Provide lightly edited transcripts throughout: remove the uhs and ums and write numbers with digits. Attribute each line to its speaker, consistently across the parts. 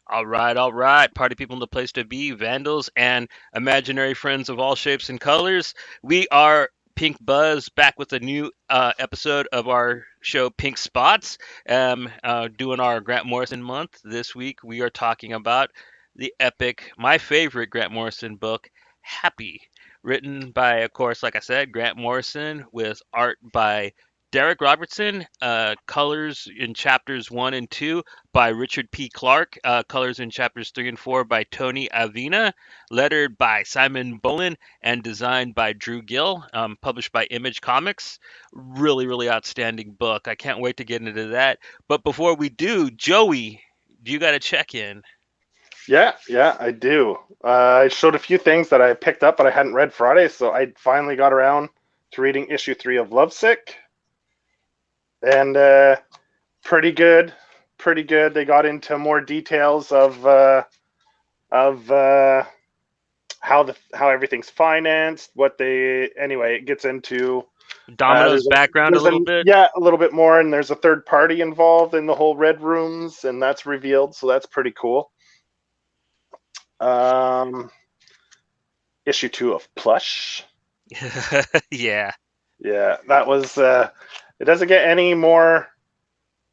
Speaker 1: All right. Party people in the place to be, vandals and imaginary friends of all shapes and colors. We are Pink Buzz back with a new episode of our show Pink Spots. Doing our Grant Morrison month. This week we are talking about the epic, my favorite Grant Morrison book, Happy. Written by, of course, like I said, Grant Morrison with art by Darick Robertson, colors in chapters 1 and 2 by Richard P. Clark, colors in chapters 3 and 4 by Tony Avina, lettered by Simon Bolin, and designed by Drew Gill, published by Image Comics. Really, really outstanding book. I can't wait to get into that. But before we do, Joey, you got to check in.
Speaker 2: Yeah, I do. I showed a few things that I picked up, but I hadn't read Friday, so I finally got around to reading issue 3 of Lovesick, and pretty good, pretty good. They got into more details of how everything's financed, what they anyway. It gets into
Speaker 1: Domino's background a
Speaker 2: there's
Speaker 1: little bit.
Speaker 2: a little bit more, and there's a third party involved in the whole red rooms, and that's revealed, so that's pretty cool. Um, issue 2 of Plush.
Speaker 1: Yeah.
Speaker 2: Yeah, that was. It doesn't get any more.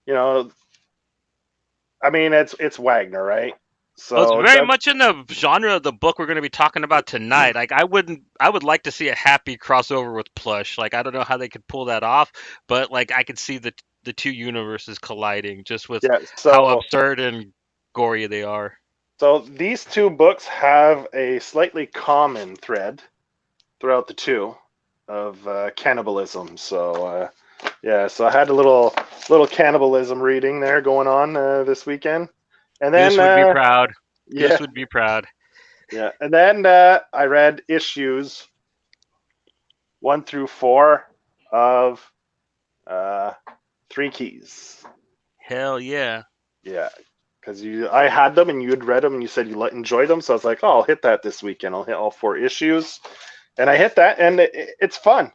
Speaker 2: You know, I mean, it's Wagner, right?
Speaker 1: Well, it's
Speaker 2: So
Speaker 1: very
Speaker 2: that,
Speaker 1: much in the genre of the book we're going to be talking about tonight. Like, I would like to see a happy crossover with Plush. Like, I don't know how they could pull that off, but like, I could see the two universes colliding just with
Speaker 2: yeah.
Speaker 1: how absurd and gory they are.
Speaker 2: So these two books have a slightly common thread throughout the two of cannibalism. So yeah, so I had a little cannibalism reading there going on this weekend, and
Speaker 1: Goose
Speaker 2: then
Speaker 1: would be proud.
Speaker 2: yeah,
Speaker 1: Goose would be proud.
Speaker 2: yeah, and then I read issues 1 through 4 of uh, Three Keys.
Speaker 1: Hell yeah.
Speaker 2: Yeah, because I had them and you had read them and you said you enjoyed them, so I was like, oh, I'll hit that this weekend. I'll hit all 4 issues, and I hit that, and it's fun.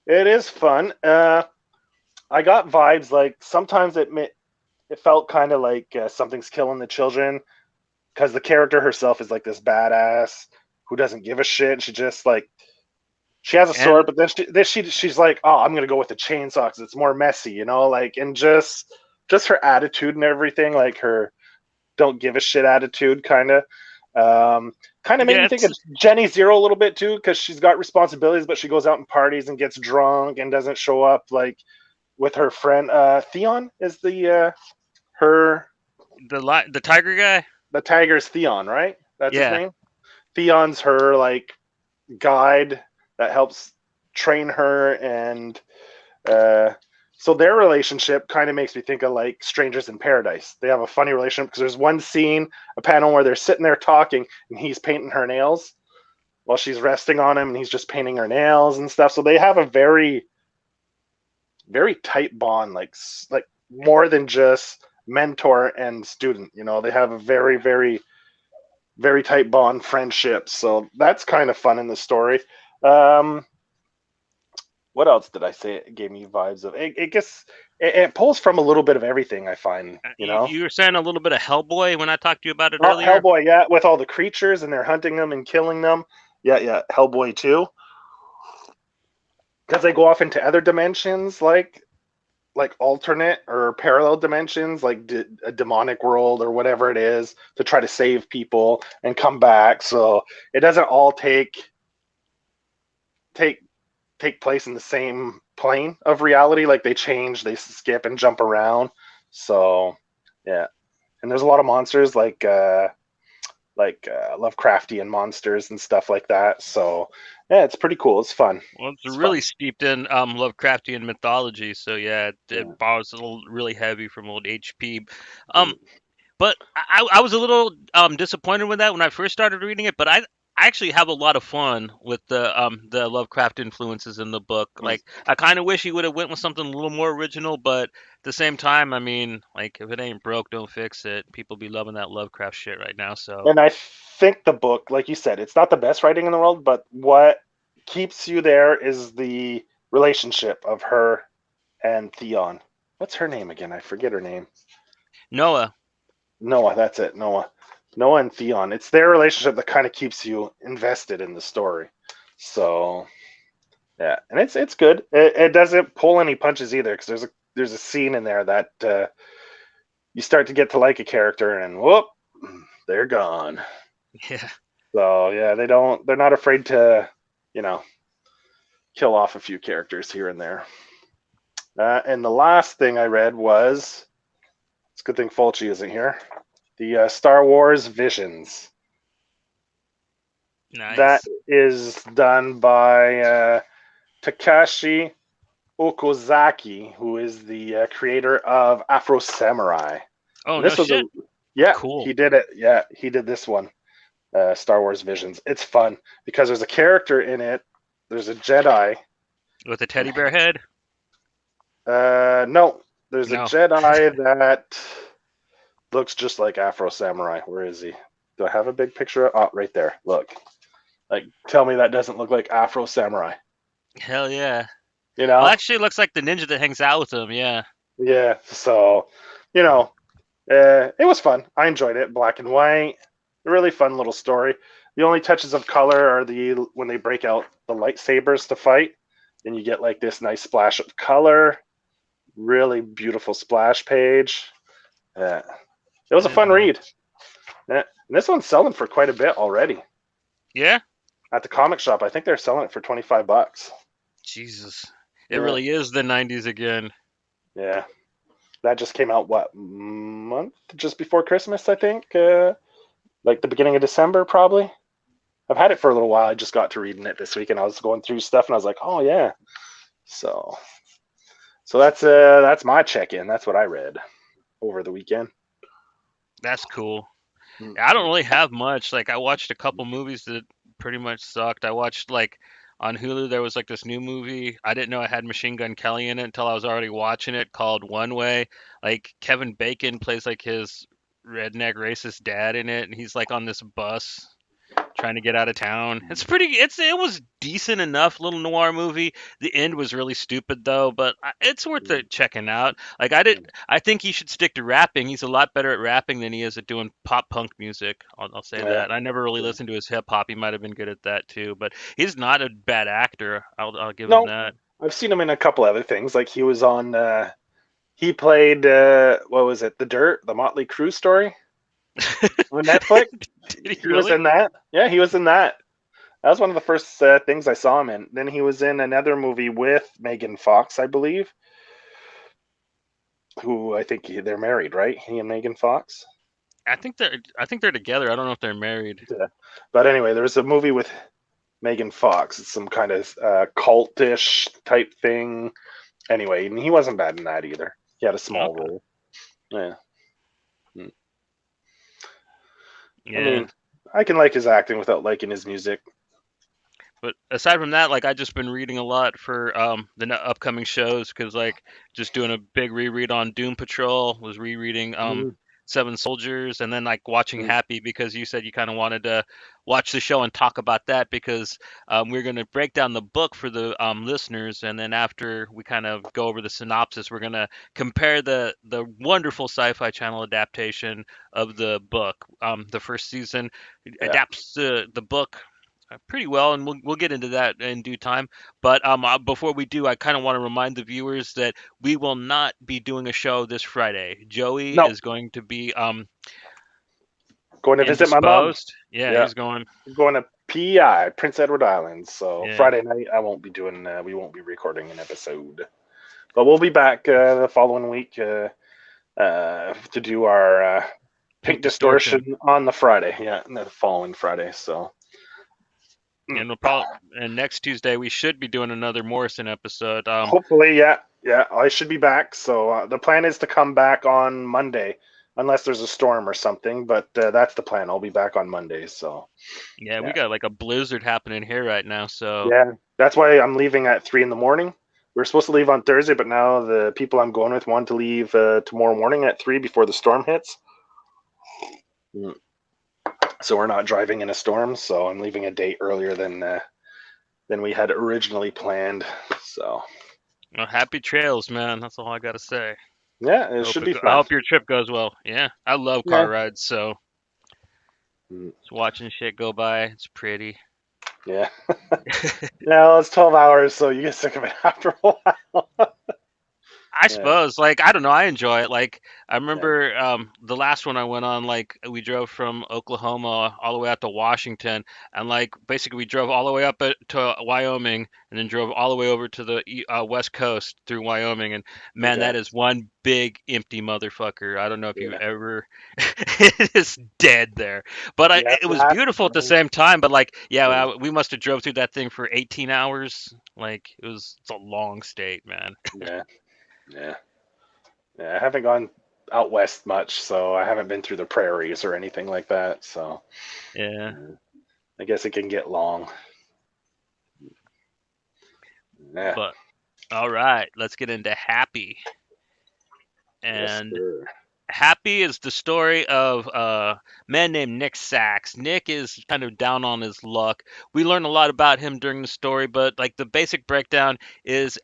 Speaker 2: It is fun. I got vibes like sometimes it felt kind of like something's killing the children because the character herself is like this badass who doesn't give a shit. She just like she has a
Speaker 1: And
Speaker 2: sword, but then she's like, oh, I'm gonna go with the chainsaw because it's more messy, like, and just her attitude and everything, like her don't give a shit attitude, kind of made
Speaker 1: yeah,
Speaker 2: me think
Speaker 1: it's
Speaker 2: of Jenny Zero a little bit too, because she's got responsibilities, but she goes out and parties and gets drunk and doesn't show up like with her friend. Theon is her
Speaker 1: the tiger guy.
Speaker 2: the tiger's Theon, right? That's his
Speaker 1: Yeah.
Speaker 2: name. Theon's her like guide that helps train her, and uh, so their relationship kind of makes me think of like Strangers in Paradise. They have a funny relationship because there's one scene, a panel where they're sitting there talking, and he's painting her nails while she's resting on him, and he's just painting her nails and stuff. So they have a very, very tight bond, like more than just mentor and student. They have a very, very, very tight bond, friendship. So that's kind of fun in the story. Um, what else did I say? It gave me vibes of. It gets it pulls from a little bit of everything. I find,
Speaker 1: You were saying a little bit of Hellboy when I talked to you about it
Speaker 2: Oh,
Speaker 1: earlier.
Speaker 2: Hellboy, yeah, with all the creatures and they're hunting them and killing them. Yeah, Hellboy too, because they go off into other dimensions, like alternate or parallel dimensions, like a demonic world or whatever it is, to try to save people and come back. So it doesn't all take take place in the same plane of reality. Like they change, they skip and jump around. So yeah, and there's a lot of monsters like Lovecraftian monsters and stuff like that. So yeah, it's pretty cool. It's fun.
Speaker 1: Well, it's
Speaker 2: It's
Speaker 1: really
Speaker 2: fun.
Speaker 1: steeped in Lovecraftian mythology, so yeah,
Speaker 2: Yeah.
Speaker 1: it borrows a little really heavy from old HP. Um,
Speaker 2: Mm.
Speaker 1: but I was a little disappointed with that when I first started reading it, but I actually have a lot of fun with the Lovecraft influences in the book.
Speaker 2: Mm.
Speaker 1: Like I kind of wish he would have went with something a little more original, but at the same time, I mean, like if it ain't broke, don't fix it. People be loving that Lovecraft shit right now, so
Speaker 2: And I think the book, like you said, it's not the best writing in the world, but what keeps you there is the relationship of her and Theon. What's her name again? I forget her name.
Speaker 1: Noah.
Speaker 2: Noah, that's it, Noah. Noah and Theon. It's their relationship that kind of keeps you invested in the story. So yeah, and it's good. It doesn't pull any punches either, because there's a scene in there that you start to get to like a character, and whoop, they're gone.
Speaker 1: Yeah.
Speaker 2: So yeah, they're not afraid to, you know, kill off a few characters here and there. And the last thing I read was, it's a good thing Fulci isn't here, the Star Wars Visions. That
Speaker 1: Nice.
Speaker 2: is done by Takashi Okozaki, who is the creator of Afro Samurai.
Speaker 1: Oh,
Speaker 2: And
Speaker 1: no
Speaker 2: this was a,
Speaker 1: shit.
Speaker 2: yeah,
Speaker 1: Cool.
Speaker 2: he did it. Yeah, he did this one, Star Wars Visions. It's fun because there's a character in it. There's a Jedi.
Speaker 1: With a teddy bear head?
Speaker 2: No, there's a
Speaker 1: No.
Speaker 2: Jedi that looks just like Afro Samurai. Where is he? Do I have a big picture? Oh, right there. Look. Like, tell me that doesn't look like Afro Samurai.
Speaker 1: Hell yeah.
Speaker 2: You
Speaker 1: Well,
Speaker 2: know?
Speaker 1: actually, it looks like the ninja that hangs out with him. Yeah.
Speaker 2: Yeah. So, you know, it was fun. I enjoyed it. Black and white. A really fun little story. The only touches of color are when they break out the lightsabers to fight, then you get like this nice splash of color. Really beautiful splash page. Yeah. It was a
Speaker 1: Yeah,
Speaker 2: fun
Speaker 1: man.
Speaker 2: read. Yeah. And this one's selling for quite a bit already.
Speaker 1: Yeah?
Speaker 2: At the comic shop, I think they're selling it for $25.
Speaker 1: Jesus. It
Speaker 2: Yeah.
Speaker 1: really is the 90s again.
Speaker 2: Yeah. That just came out, what, month? Just before Christmas, I think? Like the beginning of December, probably. I've had it for a little while. I just got to reading it this week, and I was going through stuff, and I was like, oh, yeah. So that's my check-in. That's what I read over the weekend.
Speaker 1: That's cool. I don't
Speaker 2: Mhm.
Speaker 1: really have much. Like, I watched a couple movies that pretty much sucked. I watched, like, on Hulu, there was, like, this new movie. I didn't know it had Machine Gun Kelly in it until I was already watching it, called One Way. Like, Kevin Bacon plays, like, his redneck racist dad in it, and he's, like, on this bus trying to get out of town. It was decent enough little noir movie. The end was really stupid though, but it's worth it checking out. Like I think he should stick to rapping. He's a lot better at rapping than he is at doing pop punk music. I'll say
Speaker 2: Yeah.
Speaker 1: that. I never really listened to his hip hop. He might have been good at that too, but he's not a bad actor. I'll give him
Speaker 2: No,
Speaker 1: that.
Speaker 2: I've seen him in a couple other things. Like he was on. He played what was it? The Dirt, the Motley Crue story on Netflix.
Speaker 1: Did he
Speaker 2: He was
Speaker 1: really?
Speaker 2: in that. Yeah, he was in that. That was one of the first things I saw him in. Then he was in another movie with Megan Fox, I believe, who I think they're married, right? He and Megan Fox.
Speaker 1: I think they're together. I don't know if they're married.
Speaker 2: Yeah. But anyway, there was a movie with Megan Fox. It's some kind of cultish type thing. Anyway, and he wasn't bad in that either. He had a small
Speaker 1: Okay.
Speaker 2: role. Yeah. I
Speaker 1: Yeah.
Speaker 2: mean, I can like his acting without liking his music.
Speaker 1: But aside from that, like I just been reading a lot for the upcoming shows because like just doing a big reread on Doom Patrol, was rereading
Speaker 2: Mm,
Speaker 1: Seven Soldiers, and then like watching
Speaker 2: mm,
Speaker 1: Happy because you said you kind of wanted to watch the show and talk about that because we're going to break down the book for the listeners, and then after we kind of go over the synopsis, we're going to compare the wonderful Sci-Fi Channel adaptation of the book. The first season
Speaker 2: yeah.
Speaker 1: adapts the book pretty well, and we'll get into that in due time. But before we do, I kind of want to remind the viewers that we will not be doing a show this Friday. Joey
Speaker 2: No,
Speaker 1: is going to be
Speaker 2: going to visit my mom.
Speaker 1: indisposed. Yeah,
Speaker 2: Yeah,
Speaker 1: he's going.
Speaker 2: going to PI, Prince Edward Island. So
Speaker 1: Yeah,
Speaker 2: Friday night, I won't be doing. We won't be recording an episode, but we'll be back the following week to do our
Speaker 1: Pink
Speaker 2: Pink
Speaker 1: Distortion,
Speaker 2: Distortion on the Friday. Yeah, the following Friday. So mm,
Speaker 1: and we'll probably and next Tuesday we should be doing another Morrison episode.
Speaker 2: hopefully, yeah, yeah, I should be back. So the plan is to come back on Monday, unless there's a storm or something. But that's the plan. I'll be back on Monday. So
Speaker 1: Yeah, we
Speaker 2: yeah,
Speaker 1: got like a blizzard happening here right now, so
Speaker 2: yeah, that's why I'm leaving at 3 in the morning. We were supposed to leave on Thursday, but now the people I'm going with want to leave tomorrow morning at 3 before the storm hits. Mm. So we're not driving in a storm. So I'm leaving a day earlier than we had originally planned. So
Speaker 1: well, happy trails, man. That's all I gotta say.
Speaker 2: yeah,
Speaker 1: I
Speaker 2: it
Speaker 1: hope
Speaker 2: should be
Speaker 1: I
Speaker 2: fun.
Speaker 1: hope your trip goes well. Yeah, I love car
Speaker 2: Yeah,
Speaker 1: rides, so
Speaker 2: Mm,
Speaker 1: Just watching shit go by. It's pretty.
Speaker 2: yeah. No, it's 12 hours, so you get sick of it after a while.
Speaker 1: I
Speaker 2: Yeah,
Speaker 1: suppose, like, I don't know, I enjoy it. Like, I
Speaker 2: yeah,
Speaker 1: remember the last one I went on, like, we drove from Oklahoma all the way out to Washington, and like, basically, we drove all the way up to Wyoming, and then drove all the way over to the West Coast through Wyoming, and man,
Speaker 2: okay.
Speaker 1: that is one big empty motherfucker. I don't know if you've
Speaker 2: Yeah,
Speaker 1: ever, it is dead there, but
Speaker 2: yeah,
Speaker 1: it was
Speaker 2: that,
Speaker 1: beautiful at the
Speaker 2: right.
Speaker 1: same time. But like, yeah,
Speaker 2: Yeah,
Speaker 1: we must have drove through that thing for 18 hours. Like, it's a long state, man.
Speaker 2: yeah, yeah. Yeah, I haven't gone out west much, so I haven't been through the prairies or anything like that. So
Speaker 1: Yeah.
Speaker 2: yeah, I guess it can get long. Yeah,
Speaker 1: But all right, let's get into Happy.
Speaker 2: yes,
Speaker 1: And
Speaker 2: sir.
Speaker 1: Happy is the story of a man named Nick Sachs. Nick is kind of down on his luck. We learn a lot about him during the story, but like the basic breakdown is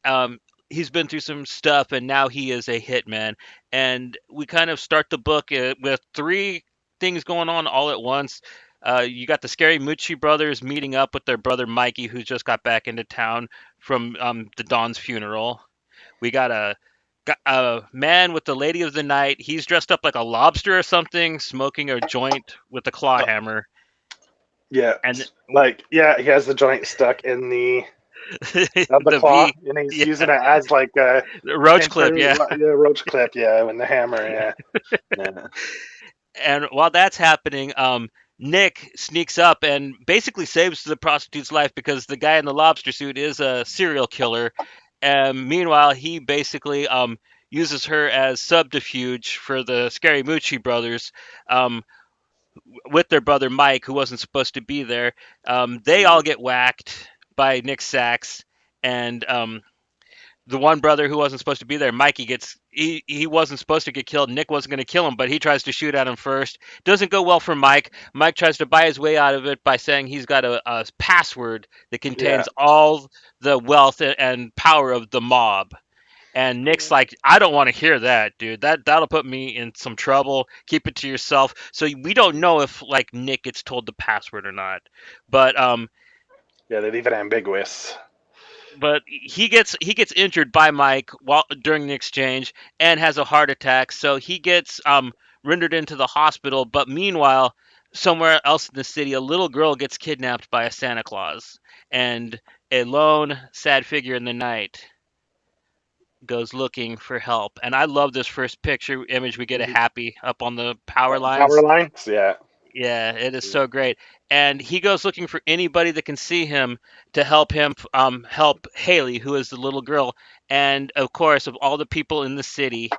Speaker 1: he's been through some stuff and now he is a hitman. And we kind of start the book with three things going on all at once. You got the Scary Mucci brothers meeting up with their brother Mikey, who just got back into town from the Don's funeral. We got a man with the lady of the night. He's dressed up like a lobster or something, smoking a joint with a claw
Speaker 2: Oh,
Speaker 1: hammer.
Speaker 2: yeah,
Speaker 1: And
Speaker 2: like yeah, he has the joint stuck in the of the
Speaker 1: the
Speaker 2: claw,
Speaker 1: V,
Speaker 2: and he's
Speaker 1: yeah,
Speaker 2: using it as like a
Speaker 1: the roach clip,
Speaker 2: temporary
Speaker 1: yeah.
Speaker 2: yeah, roach clip, yeah, with the hammer, yeah, yeah,
Speaker 1: And while that's happening, Nick sneaks up and basically saves the prostitute's life because the guy in the lobster suit is a serial killer. And meanwhile, he basically uses her as subterfuge for the Scaramucci brothers. Um, with their brother Mike, who wasn't supposed to be there. They all get whacked by Nick Sachs, and the one brother who wasn't supposed to be there, Mikey, he wasn't supposed to get killed. Nick wasn't going to kill him, but he tries to shoot at him first. Doesn't go well for Mike. Mike tries to buy his way out of it by saying he's got a password that
Speaker 2: yeah,
Speaker 1: contains all the wealth and power of the mob. And Nick's
Speaker 2: yeah,
Speaker 1: like, I don't want to hear that, dude. That'll put me in some trouble. Keep it to yourself. So we don't know if like Nick gets told the password or not. But
Speaker 2: yeah. They leave it ambiguous.
Speaker 1: he gets injured by Mike while during the exchange and has a heart attack. So he gets rendered into the hospital. But meanwhile, somewhere else in the city, a little girl gets kidnapped by a Santa Claus, and a lone, sad figure in the night goes looking for help. And I love this first picture image. We get a
Speaker 2: Mhm.
Speaker 1: Happy up on the power
Speaker 2: Power
Speaker 1: lines.
Speaker 2: lines, yeah,
Speaker 1: Yeah, it is so great. And he goes looking for anybody that can see him to help him help Haley, who is the little girl. And of course, of all the people in the city,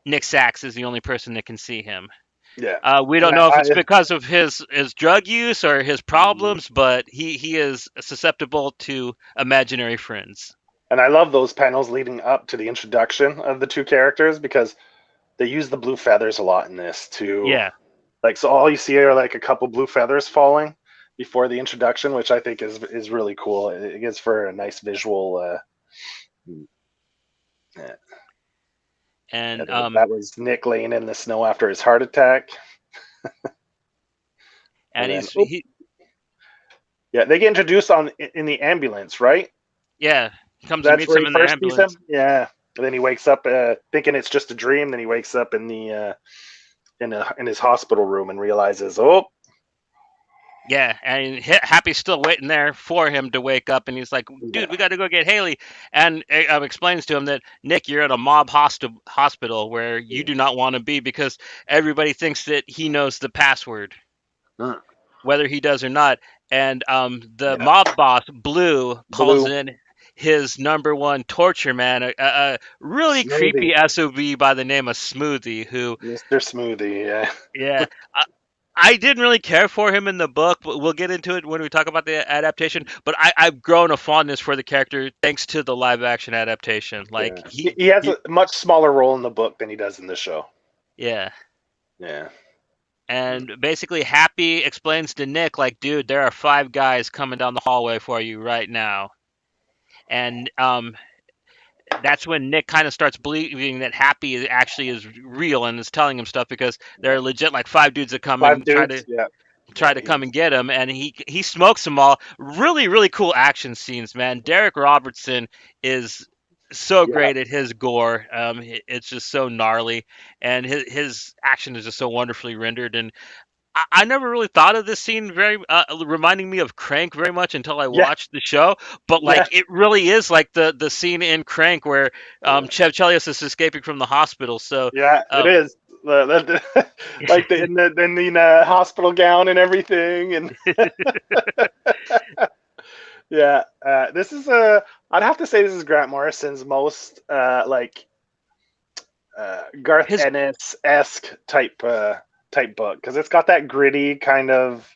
Speaker 1: Nick Sachs is the only person that can see him.
Speaker 2: yeah.
Speaker 1: We
Speaker 2: And
Speaker 1: don't know if it's because of his drug use or his
Speaker 2: mm,
Speaker 1: problems, but he is susceptible to imaginary friends.
Speaker 2: and I love those panels leading up to the introduction of the two characters because they use the blue feathers a lot in this too.
Speaker 1: Yeah.
Speaker 2: Like, so all you see are like a couple blue feathers falling before the introduction, which I think is really cool. It gives for a nice visual. Yeah, yeah,
Speaker 1: And
Speaker 2: that was Nick laying in the snow after his heart attack, and
Speaker 1: and
Speaker 2: then
Speaker 1: he's
Speaker 2: oh,
Speaker 1: he
Speaker 2: yeah, they get introduced on in the ambulance, right?
Speaker 1: yeah, he comes and
Speaker 2: That's
Speaker 1: meets
Speaker 2: where
Speaker 1: him
Speaker 2: he
Speaker 1: in the
Speaker 2: first sees him.
Speaker 1: ambulance.
Speaker 2: Yeah, and then he wakes up thinking it's just a dream. Then he wakes up in the in his hospital room and realizes, oh,
Speaker 1: Yeah, and Happy's still waiting there for him to wake up, and he's like, "Dude,
Speaker 2: yeah,
Speaker 1: we got to go get Haley." And explains to him that Nick, you're at a mob hospital where you
Speaker 2: yeah,
Speaker 1: do not want to be because everybody thinks that he knows the password,
Speaker 2: huh,
Speaker 1: whether he does or not. And the
Speaker 2: yeah.
Speaker 1: mob boss Blue calls
Speaker 2: Blue
Speaker 1: in his number one torture man, a really
Speaker 2: Smoothie,
Speaker 1: creepy SOB by the name of Smoothie, who
Speaker 2: Mr. Smoothie, yeah.
Speaker 1: yeah. I didn't really care for him in the book, but we'll get into it when we talk about the adaptation. But I've grown a fondness for the character thanks to the live action adaptation. Like
Speaker 2: Yeah, he has a much smaller role in the book than he does in the show.
Speaker 1: yeah.
Speaker 2: Yeah,
Speaker 1: And basically, Happy explains to Nick, like, dude, there are five guys coming down the hallway for you right now. And that's when Nick kind of starts believing that Happy actually is real and is telling him stuff, because there
Speaker 2: Yeah.
Speaker 1: are legit like 5 dudes that come
Speaker 2: Five
Speaker 1: and
Speaker 2: dudes. Yeah.
Speaker 1: try
Speaker 2: Yeah.
Speaker 1: to come and get him, and he smokes them all. Really, really cool action scenes, man. Darick Robertson is so
Speaker 2: Yeah.
Speaker 1: great at his gore. It's just so gnarly, and his action is just so wonderfully rendered. And I never really thought of this scene very reminding me of Crank very much until I
Speaker 2: Yeah.
Speaker 1: watched the show. But
Speaker 2: Yeah.
Speaker 1: like, it really is like the scene in Crank where
Speaker 2: Yeah.
Speaker 1: Chev Chelios is escaping from the hospital. So.
Speaker 2: Yeah, it
Speaker 1: Uh,
Speaker 2: is. Like the hospital gown and everything, and yeah, this is a. I'd have to say this is Grant Morrison's most like Garth
Speaker 1: his
Speaker 2: Ennis esque type book because it's got that gritty kind of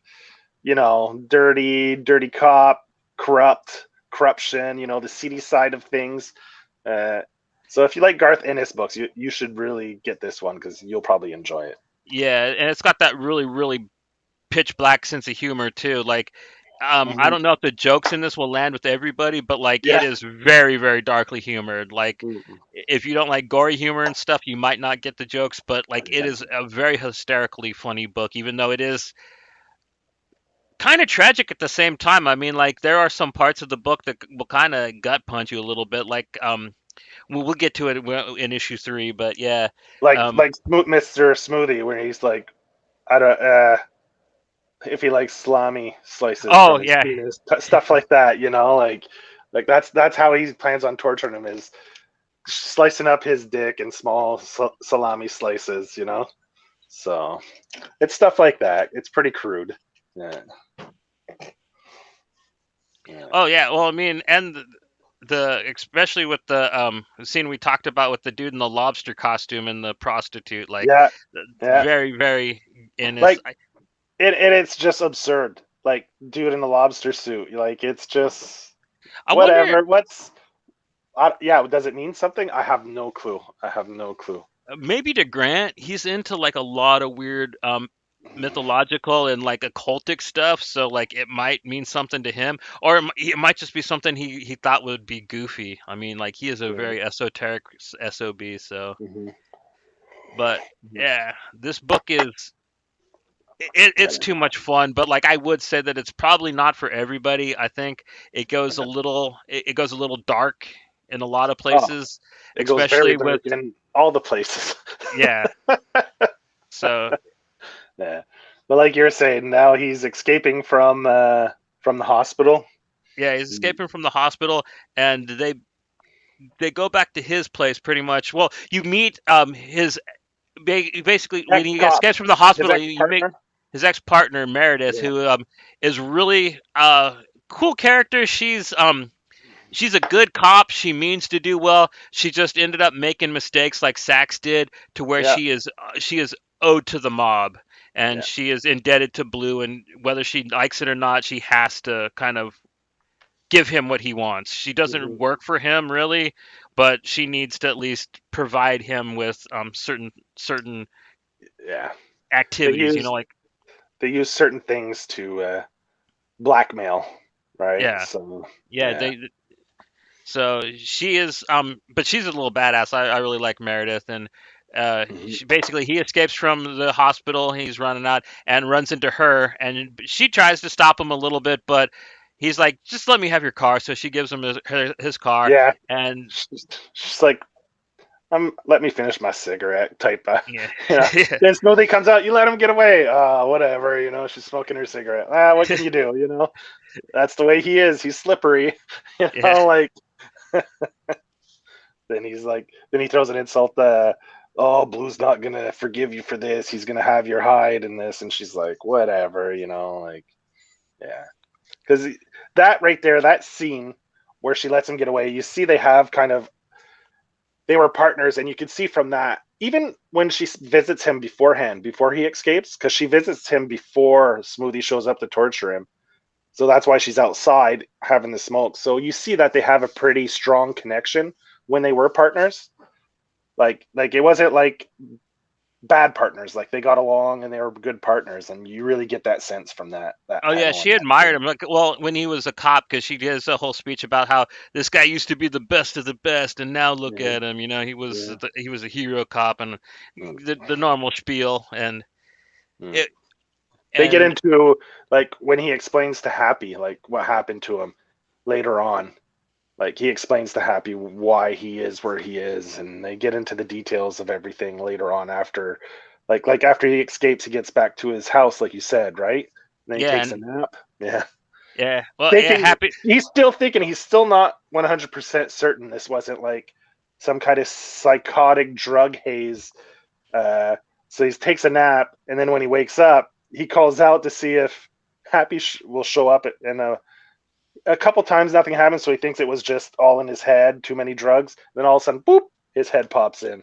Speaker 2: dirty cop, corruption, the seedy side of things. Uh, so if you like Garth Ennis books, you should really get this one because you'll probably enjoy it.
Speaker 1: Yeah, and it's got that really, really pitch black sense of humor too. Like, I
Speaker 2: Hmm.
Speaker 1: don't know if the jokes in this will land with everybody, but like, it
Speaker 2: Yeah.
Speaker 1: is very, very darkly humored. Like,
Speaker 2: Mhm.
Speaker 1: if you don't like gory humor and stuff, you might not get the jokes, but like, it
Speaker 2: Yeah.
Speaker 1: is a very hysterically funny book, even though it is kind of tragic at the same time. I mean, like, there are some parts of the book that will kind of gut punch you a little bit. Like, we'll get to it in issue 3, but yeah. Um,
Speaker 2: Like Mr. Smoothie, where he's like, I don't if he likes salami slices
Speaker 1: oh
Speaker 2: from his
Speaker 1: yeah,
Speaker 2: penis, stuff like that. Like that's how he plans on torturing him is slicing up his dick in small salami slices. So it's stuff like that. It's pretty crude. Yeah. Yeah.
Speaker 1: oh yeah. Well, I mean, and the especially with the scene we talked about with the dude in the lobster costume and the prostitute, like,
Speaker 2: Yeah. Yeah.
Speaker 1: very, very in his.
Speaker 2: Like and it's just absurd. Like dude in a lobster suit. Like it's just
Speaker 1: I wonder,
Speaker 2: whatever. Yeah, does it mean something? I have no clue. I have no clue.
Speaker 1: maybe to Grant, he's into like a lot of weird mythological and like occultic stuff, so like it might mean something to him, or it might just be something he thought would be goofy. I mean, like, he is a
Speaker 2: Yeah.
Speaker 1: very esoteric sob. So,
Speaker 2: Hmm.
Speaker 1: but
Speaker 2: Hmm.
Speaker 1: yeah, this book is it's
Speaker 2: Yeah.
Speaker 1: too much fun, but like, I would say that it's probably not for everybody. I think it goes a little dark in a lot of
Speaker 2: Oh,
Speaker 1: places,
Speaker 2: it goes very
Speaker 1: especially with,
Speaker 2: dark in all the places.
Speaker 1: yeah. So
Speaker 2: Yeah. But like you're saying, now he's escaping from the hospital.
Speaker 1: yeah, he's escaping from the hospital, and they go back to his place pretty much. Well, you meet his basically when
Speaker 2: Ex
Speaker 1: he
Speaker 2: cop,
Speaker 1: escapes from the
Speaker 2: his
Speaker 1: hospital,
Speaker 2: ex
Speaker 1: you meet
Speaker 2: partner.
Speaker 1: his ex partner Meredith,
Speaker 2: Yeah.
Speaker 1: who is really cool character. She's a good cop. She means to do well. She just ended up making mistakes like Sax did, to where
Speaker 2: Yeah.
Speaker 1: she is owed to the mob, and
Speaker 2: Yeah.
Speaker 1: she is indebted to Blue, and whether she likes it or not, she has to kind of give him what he wants. She doesn't
Speaker 2: Hmm.
Speaker 1: work for him really, but she needs to at least provide him with certain
Speaker 2: Yeah. They
Speaker 1: activities.
Speaker 2: use
Speaker 1: Like,
Speaker 2: they use certain things to blackmail, right?
Speaker 1: yeah,
Speaker 2: So
Speaker 1: yeah.
Speaker 2: yeah.
Speaker 1: They So she is, but she's a little badass. I really like Meredith, and
Speaker 2: Hmm.
Speaker 1: she basically he escapes from the hospital. He's running out and runs into her, and she tries to stop him a little bit, but he's like, "Just let me have your car." So she gives him his car,
Speaker 2: Yeah.
Speaker 1: and
Speaker 2: She's like, let me finish my cigarette type.
Speaker 1: yeah,
Speaker 2: You know,
Speaker 1: yeah,
Speaker 2: then Smoothie comes out. You let him get away. Whatever. She's smoking her cigarette. What can you do? That's the way he is. He's slippery.
Speaker 1: yeah,
Speaker 2: Like then he throws an insult. Oh, Blue's not gonna forgive you for this. He's gonna have your hide in this, and she's like, whatever. Like yeah, because that right there, that scene where she lets him get away, you see they were partners, and you can see from that even when she visits him beforehand, before he escapes, because she visits him before Smoothie shows up to torture him. So that's why she's outside having the smoke. So you see that they have a pretty strong connection when they were partners. Like it wasn't like bad partners. Like they got along and they were good partners, and you really get that sense from that
Speaker 1: Oh yeah,
Speaker 2: panel on
Speaker 1: she
Speaker 2: that
Speaker 1: admired
Speaker 2: scene.
Speaker 1: him. Like, well, when he was a cop, because she gives a whole speech about how this guy used to be the best of the best, and now look
Speaker 2: Yeah,
Speaker 1: at him. You know,
Speaker 2: yeah.
Speaker 1: he was a hero cop, and
Speaker 2: Mm,
Speaker 1: the normal spiel, and
Speaker 2: mm.
Speaker 1: it
Speaker 2: They get
Speaker 1: and
Speaker 2: into like when he explains to Happy like what happened to him later on. Like he explains to Happy why he is where he is, and they get into the details of everything later on after, like after he escapes, he gets back to his house, like you said, right? And then he
Speaker 1: yeah,
Speaker 2: takes a
Speaker 1: and
Speaker 2: nap. Yeah,
Speaker 1: yeah, well, yeah,
Speaker 2: thinking
Speaker 1: happy.
Speaker 2: he's still not 100% certain this wasn't like some kind of psychotic drug haze. Uh, so he takes a nap, and then when he wakes up, he calls out to see if Happy will show up, and a couple times nothing happens, so he thinks it was just all in his head, too many drugs. Then all of a sudden, boop, his head pops in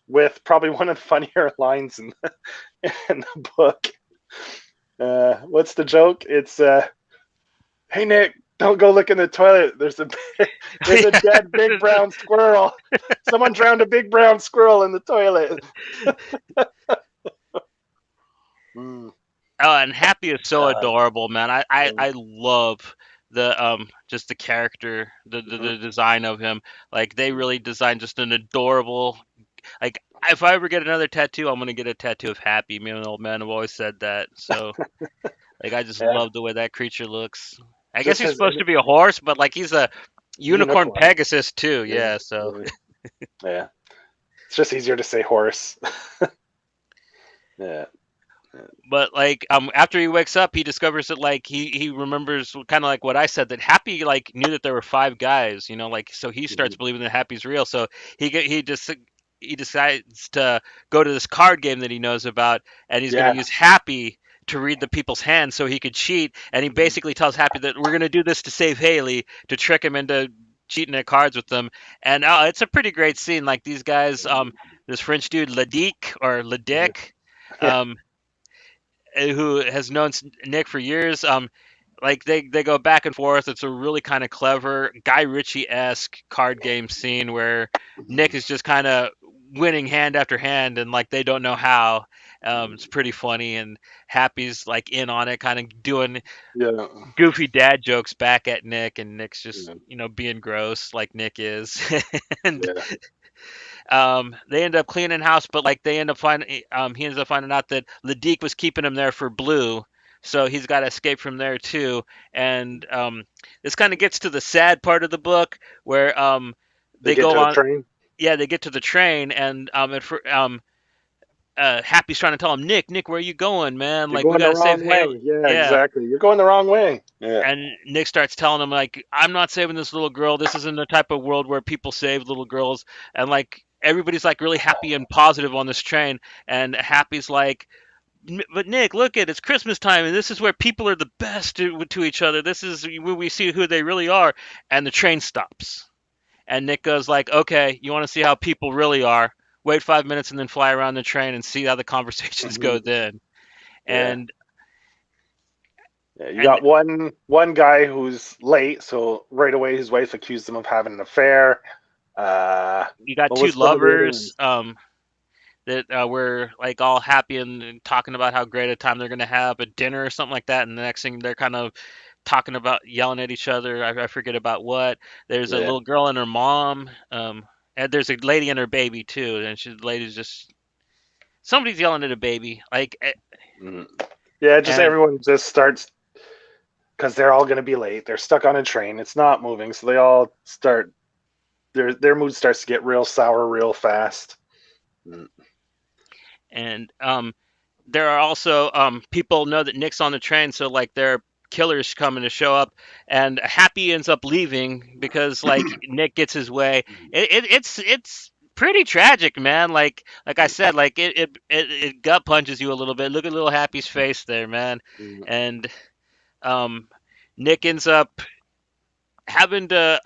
Speaker 2: with probably one of the funnier lines in the book. What's the joke? It's hey Nick, don't go look in the toilet. There's a dead big brown squirrel. Someone drowned a big brown squirrel in the toilet. Mm,
Speaker 1: Oh, and Happy is so
Speaker 2: God.
Speaker 1: adorable, man.
Speaker 2: Mm,
Speaker 1: I love the just the character,
Speaker 2: mhm,
Speaker 1: the design of him. Like they
Speaker 2: mm.
Speaker 1: really designed just an adorable. Like if I ever get another tattoo, I'm gonna get a tattoo of Happy. Me and an old man have always said that. So like I just
Speaker 2: Yeah,
Speaker 1: love the way that creature looks. I guess
Speaker 2: just
Speaker 1: he's
Speaker 2: his
Speaker 1: supposed to be a horse, but like he's a unicorn
Speaker 2: unicorn.
Speaker 1: Pegasus too.
Speaker 2: Yeah,
Speaker 1: Yeah, so
Speaker 2: yeah, yeah. It's just easier to say horse. Yeah.
Speaker 1: but like after he wakes up he discovers that like he remembers kind of like what I said, that Happy like knew that there were five guys, you know, like so he starts
Speaker 2: Mhm.
Speaker 1: believing that Happy's real. So he just he decides to go to this card game that he knows about, and he's going to
Speaker 2: Yeah.
Speaker 1: use Happy to read the people's hands so he could cheat. And he
Speaker 2: Mhm.
Speaker 1: basically tells Happy that we're going to do this to save Haley, to trick him into cheating at cards with them. And it's a pretty great scene. Like these guys, this French dude Ladic or
Speaker 2: Mhm.
Speaker 1: Ladic,
Speaker 2: Yeah.
Speaker 1: um, who has known Nick for years. Like they go back and forth. It's a really kind of clever Guy Ritchie-esque card game scene where Nick is just kind of winning hand after hand, and like they don't know how. It's pretty funny, and Happy's like in on it, kind of doing
Speaker 2: Yeah.
Speaker 1: goofy dad jokes back at Nick, and Nick's just
Speaker 2: Yeah.
Speaker 1: being gross like Nick is, and
Speaker 2: Yeah.
Speaker 1: they end up cleaning house, but like they end up finding, he ends up finding out that Ledeek was keeping him there for Blue, so he's got to escape from there too. And this kind of gets to the sad part of the book where
Speaker 2: They
Speaker 1: they
Speaker 2: get
Speaker 1: go
Speaker 2: to the
Speaker 1: on,
Speaker 2: train.
Speaker 1: yeah, they get to the train, and Happy's trying to tell him, Nick, where are you going, man?
Speaker 2: You're
Speaker 1: Like we
Speaker 2: going the
Speaker 1: got to save
Speaker 2: wrong
Speaker 1: Haley.
Speaker 2: way. Yeah,
Speaker 1: Yeah,
Speaker 2: exactly. You're going the wrong way. Yeah.
Speaker 1: and Nick starts telling him like, "I'm not saving this little girl. This isn't the type of world where people save little girls." And like everybody's like really happy and positive on this train, and Happy's like, "But Nick, look at it's Christmas time, and this is where people are the best to each other. This is where we see who they really are." And the train stops, and Nick goes like, "Okay, you want to see how people really are? Wait 5 minutes and then fly around the train and see how the conversations go
Speaker 2: Mhm.
Speaker 1: then."
Speaker 2: Yeah.
Speaker 1: And
Speaker 2: Yeah. You
Speaker 1: and
Speaker 2: got one guy who's late, so right away his wife accused him of having an affair. Uh,
Speaker 1: you got
Speaker 2: what
Speaker 1: two
Speaker 2: was one of the other
Speaker 1: lovers.
Speaker 2: ones?
Speaker 1: That were like all happy and talking about how great a time they're gonna have at dinner or something like that, and the next thing they're kind of talking about yelling at each other. I forget about what. There's a
Speaker 2: Yeah.
Speaker 1: little girl and her mom, and there's a lady and her baby too, and the lady's just somebody's yelling at a baby, like,
Speaker 2: Mhm. Yeah. Just
Speaker 1: and
Speaker 2: everyone just starts because they're all going to be late. They're stuck on a train. It's not moving, so they all start. Their mood starts to get real sour real fast. Mm.
Speaker 1: and there are also people know that Nick's on the train, so like there are killers coming to show up, and Happy ends up leaving because like Nick gets his way. It's pretty tragic, man. Like I said, like it gut punches you a little bit. Look at little Happy's face there, man.
Speaker 2: Mm.
Speaker 1: And um, Nick ends up having to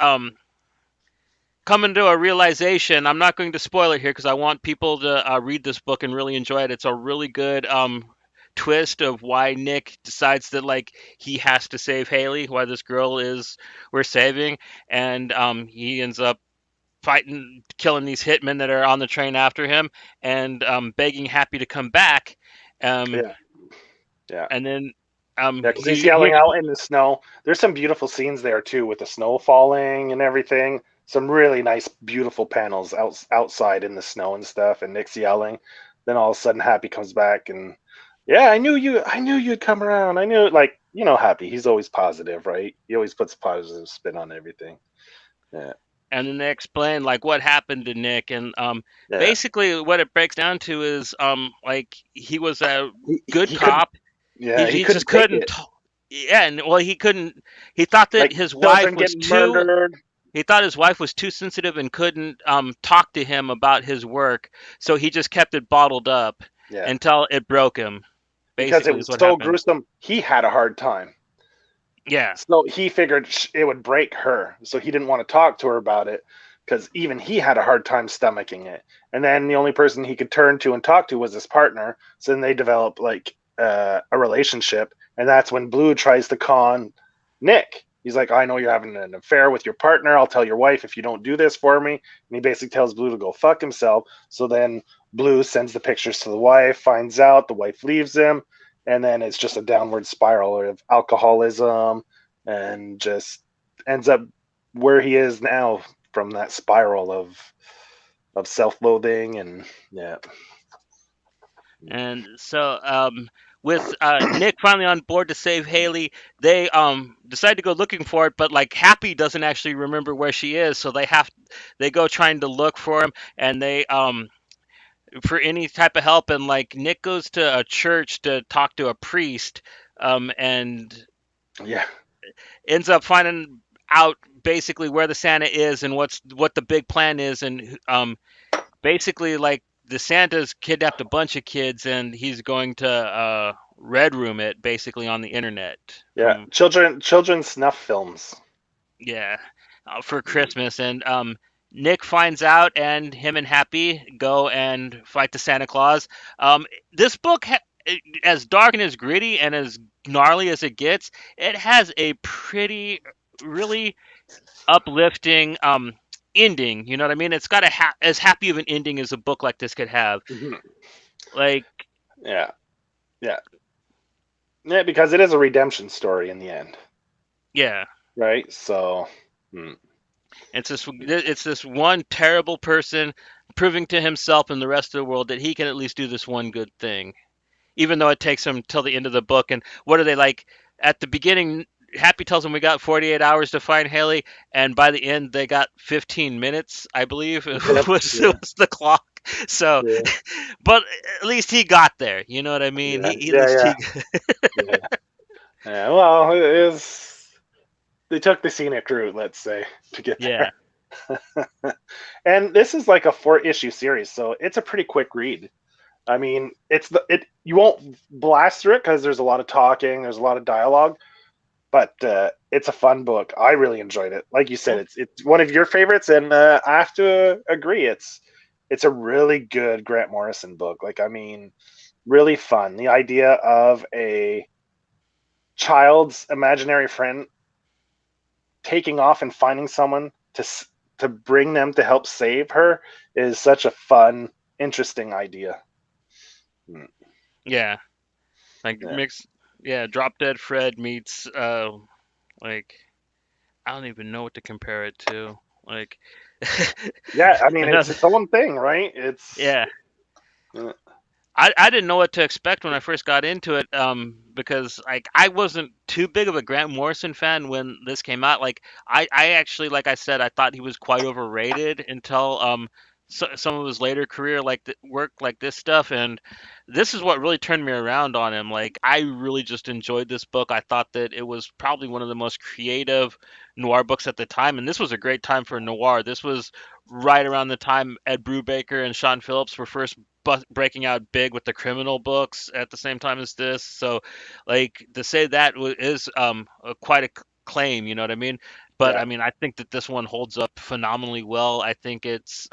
Speaker 1: come into a realization. I'm not going to spoil it here because I want people to read this book and really enjoy it. It's a really good twist of why Nick decides that like he has to save Haley, why this girl is we're saving, and he ends up fighting, killing these hitmen that are on the train after him, and begging Happy to come back. Um,
Speaker 2: Yeah, yeah.
Speaker 1: and then
Speaker 2: Yeah, because he's
Speaker 1: he
Speaker 2: yelling out in the snow. There's some beautiful scenes there too, with the snow falling and everything. Some really nice, beautiful panels outside in the snow and stuff, and Nick's yelling. Then all of a sudden, Happy comes back and, yeah, I knew you. I knew you'd come around. I knew, like, Happy. He's always positive, right? He always puts a positive spin on everything. Yeah,
Speaker 1: and then they explain like what happened to Nick, and
Speaker 2: yeah.
Speaker 1: basically what it breaks down to is like he was a good
Speaker 2: He couldn't.
Speaker 1: cop.
Speaker 2: Yeah, he
Speaker 1: He just
Speaker 2: couldn't take
Speaker 1: couldn't.
Speaker 2: it.
Speaker 1: Yeah, and well, he couldn't. He thought that
Speaker 2: Like,
Speaker 1: his wife
Speaker 2: children
Speaker 1: was
Speaker 2: getting
Speaker 1: too.
Speaker 2: murdered.
Speaker 1: He thought his wife was too sensitive and couldn't talk to him about his work, so he just kept it bottled up
Speaker 2: Yeah,
Speaker 1: until it broke him.
Speaker 2: because it
Speaker 1: Basically,
Speaker 2: was
Speaker 1: is what
Speaker 2: so
Speaker 1: happened.
Speaker 2: gruesome. He had a hard time.
Speaker 1: Yeah,
Speaker 2: So he figured it would break her. So he didn't want to talk to her about it because even he had a hard time stomaching it. And then the only person he could turn to and talk to was his partner. So then they develop like a relationship. And that's when Blue tries to con Nick. He's like, I know you're having an affair with your partner. I'll tell your wife if you don't do this for me. And he basically tells Blue to go fuck himself. So then Blue sends the pictures to the wife, finds out, the wife leaves him, and then it's just a downward spiral of alcoholism, and just ends up where he is now from that spiral of self-loathing. And yeah,
Speaker 1: and so with Nick finally on board to save Haley, they decide to go looking for it, but like Happy doesn't actually remember where she is, so they go trying to look for him, and they for any type of help, and like Nick goes to a church to talk to a priest, and
Speaker 2: yeah,
Speaker 1: ends up finding out basically where the Santa is and what the big plan is, and basically like the Santa's kidnapped a bunch of kids and he's going to red room it basically on the internet
Speaker 2: yeah.
Speaker 1: from
Speaker 2: Children's snuff films.
Speaker 1: yeah for Christmas, and Nick finds out and him and Happy go and fight the Santa Claus. This book as dark and as gritty and as gnarly as it gets, it has a pretty really uplifting ending. You know what I mean? It's got as happy of an ending as a book like this could have.
Speaker 2: Mhm.
Speaker 1: Like,
Speaker 2: Yeah, yeah, yeah. Because it is a redemption story in the end,
Speaker 1: yeah,
Speaker 2: right? So, hmm,
Speaker 1: it's this one terrible person proving to himself and the rest of the world that he can at least do this one good thing, even though it takes him till the end of the book. And what are they like at the beginning? Happy tells him we got 48 hours to find Haley, and by the end they got 15 minutes, I believe,
Speaker 2: yep,
Speaker 1: it
Speaker 2: yeah,
Speaker 1: was the clock. So,
Speaker 2: yeah,
Speaker 1: but at least he got there. You know what I mean?
Speaker 2: yeah,
Speaker 1: He at
Speaker 2: yeah,
Speaker 1: least
Speaker 2: yeah,
Speaker 1: he.
Speaker 2: yeah. Yeah, well, it is. They took the scenic route, let's say, to get
Speaker 1: Yeah,
Speaker 2: there. And this is like a 4-issue series, so it's a pretty quick read. I mean, it's the it you won't blast through it because there's a lot of talking, there's a lot of dialogue, but it's a fun book. I really enjoyed it. Like you said,
Speaker 1: well,
Speaker 2: it's one of your favorites, and I have to agree, it's a really good Grant Morrison book. Like, I mean, really fun. The idea of a child's imaginary friend taking off and finding someone to bring them to help save her is such a fun, interesting idea. Mm,
Speaker 1: yeah, like
Speaker 2: yeah,
Speaker 1: mix. Yeah, Drop Dead Fred meets like I don't even know what to compare it to. Like,
Speaker 2: yeah. I mean, it's
Speaker 1: another.
Speaker 2: its own thing, right? It's
Speaker 1: Yeah,
Speaker 2: uh,
Speaker 1: I didn't know what to expect when I first got into it, because like I wasn't too big of a Grant Morrison fan when this came out. Like I actually, like I said, I thought he was quite overrated until some of his later career, like work like this stuff, and this is what really turned me around on him. Like I really just enjoyed this book. I thought that it was probably one of the most creative noir books at the time, and this was a great time for noir. This was right around the time Ed Brubaker and Sean Phillips were first breaking out big with the criminal books at the same time as this. So, like to say that is quite a claim, you know what I mean? But
Speaker 2: yeah,
Speaker 1: I mean, I think that this one holds up phenomenally well. I think it's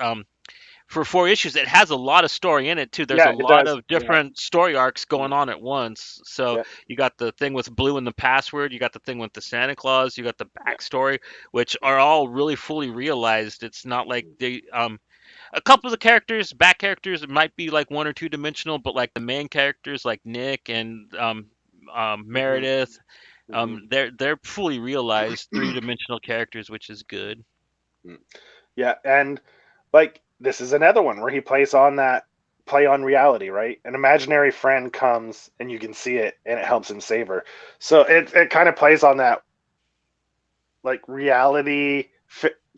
Speaker 1: for 4 issues, it has a lot of story in it too. There's a
Speaker 2: Yeah, it
Speaker 1: lot
Speaker 2: does.
Speaker 1: of
Speaker 2: Yeah.
Speaker 1: different story arcs going on at once. So
Speaker 2: Yeah.
Speaker 1: you got the thing with Blue and the password, you got the thing with the Santa Claus, you got the
Speaker 2: Yeah.
Speaker 1: backstory, which are all really fully realized. It's not like they a couple of the characters, back characters, might be like one or two dimensional, but like the main characters, like Nick and
Speaker 2: Hmm.
Speaker 1: Meredith,
Speaker 2: Hmm.
Speaker 1: they're fully realized 3 dimensional characters, which is good.
Speaker 2: Yeah, and like this is another one where he plays on that play on reality, right? An imaginary friend comes and you can see it and it helps him save her. So it kind of plays on that like reality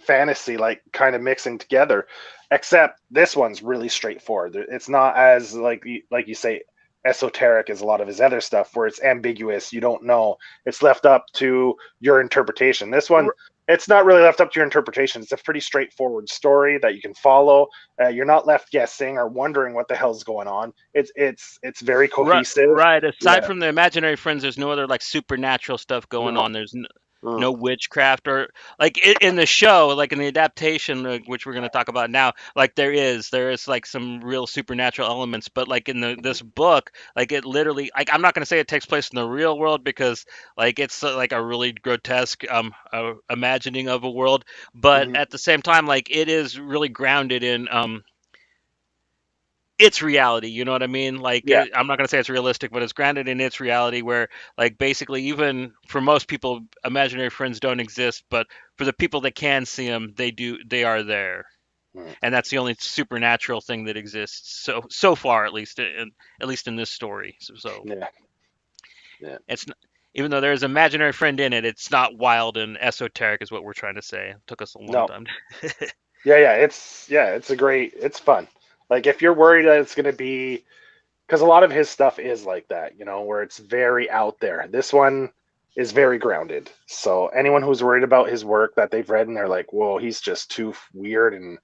Speaker 2: fantasy like kind of mixing together, except this one's really straightforward. It's not as like you say esoteric as a lot of his other stuff where it's ambiguous, you don't know, it's left up to your interpretation. This one, it's not really left up to your interpretation. It's a pretty straightforward story that you can follow. You're not left guessing or wondering what the hell's going on. It's very
Speaker 1: Right,
Speaker 2: cohesive.
Speaker 1: right. Aside
Speaker 2: Yeah.
Speaker 1: from the imaginary friends, there's no other like supernatural stuff going
Speaker 2: No.
Speaker 1: on. There's
Speaker 2: Mm.
Speaker 1: no witchcraft or like in the show, like in the adaptation, which we're going to talk about now. Like there is like some real supernatural elements, but like in the this book, like it literally, like I'm not going to say it takes place in the real world because like it's like a really grotesque imagining of a world, but
Speaker 2: Hmm.
Speaker 1: at the same time, like it is really grounded in its reality. You know what I mean? Like
Speaker 2: Yeah.
Speaker 1: I'm not gonna say it's realistic, but it's grounded in its reality. Where like basically, even for most people, imaginary friends don't exist, but for the people that can see them, they do. They are there,
Speaker 2: Mm.
Speaker 1: and that's the only supernatural thing that exists. So far, at least in this story. So
Speaker 2: Yeah. Yeah.
Speaker 1: it's even though there's an imaginary friend in it, it's not wild and esoteric, is what we're trying to say. It took us a long
Speaker 2: No.
Speaker 1: time.
Speaker 2: It's a great, it's fun. Like if you're worried that it's going to be, because a lot of his stuff is like that, where it's very out there. This one is very grounded. So anyone who's worried about his work that they've read and they're like, whoa, he's just too weird and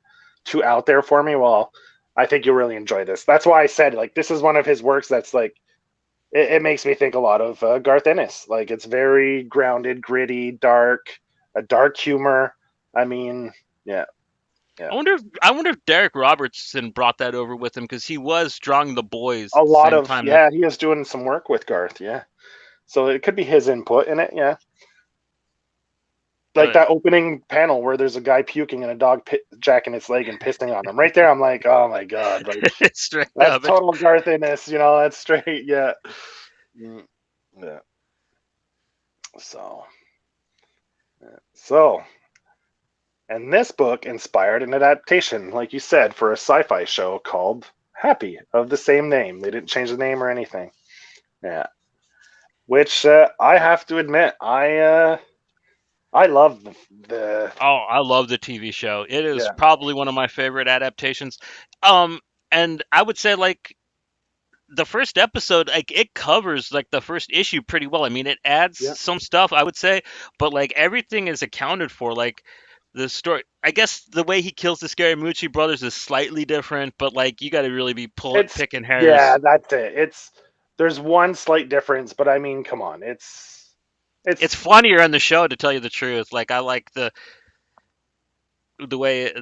Speaker 2: too out there for me, well, I think you'll really enjoy this. That's why I said like this is one of his works that's like it makes me think a lot of Garth Ennis. Like it's very grounded, gritty, dark, a dark humor. I mean, yeah, yeah.
Speaker 1: I wonder if Darick Robertson brought that over with him because he was drawing the boys
Speaker 2: A
Speaker 1: at the
Speaker 2: lot
Speaker 1: same
Speaker 2: of
Speaker 1: time.
Speaker 2: yeah, he is doing some work with Garth. Yeah, so it could be his input in it. Yeah, like
Speaker 1: But
Speaker 2: that opening panel where there's a guy puking and a dog jacking its leg and pissing on him. Right there, I'm like, oh my god, like
Speaker 1: it's straight
Speaker 2: that's
Speaker 1: up.
Speaker 2: total Garth Ennis. That's straight. Yeah, mm, yeah. So, so, and this book inspired an adaptation, like you said, for a sci-fi show called Happy of the same name. They didn't change the name or anything. Yeah, which I have to admit, I love the
Speaker 1: Oh, I love the TV show. It is
Speaker 2: yeah,
Speaker 1: probably one of my favorite adaptations. Um, and I would say like the first episode, like it covers like the first issue pretty well. I mean, it adds
Speaker 2: yeah.
Speaker 1: some stuff, I would say, but like everything is accounted for. Like the story, I guess the way he kills the Scaramucci brothers is slightly different, but like you got to really be
Speaker 2: It's
Speaker 1: picking
Speaker 2: yeah,
Speaker 1: hairs.
Speaker 2: that's it. There's one slight difference, but I mean, come on,
Speaker 1: It's
Speaker 2: it's
Speaker 1: funnier on the show, to tell you the truth. Like I like the way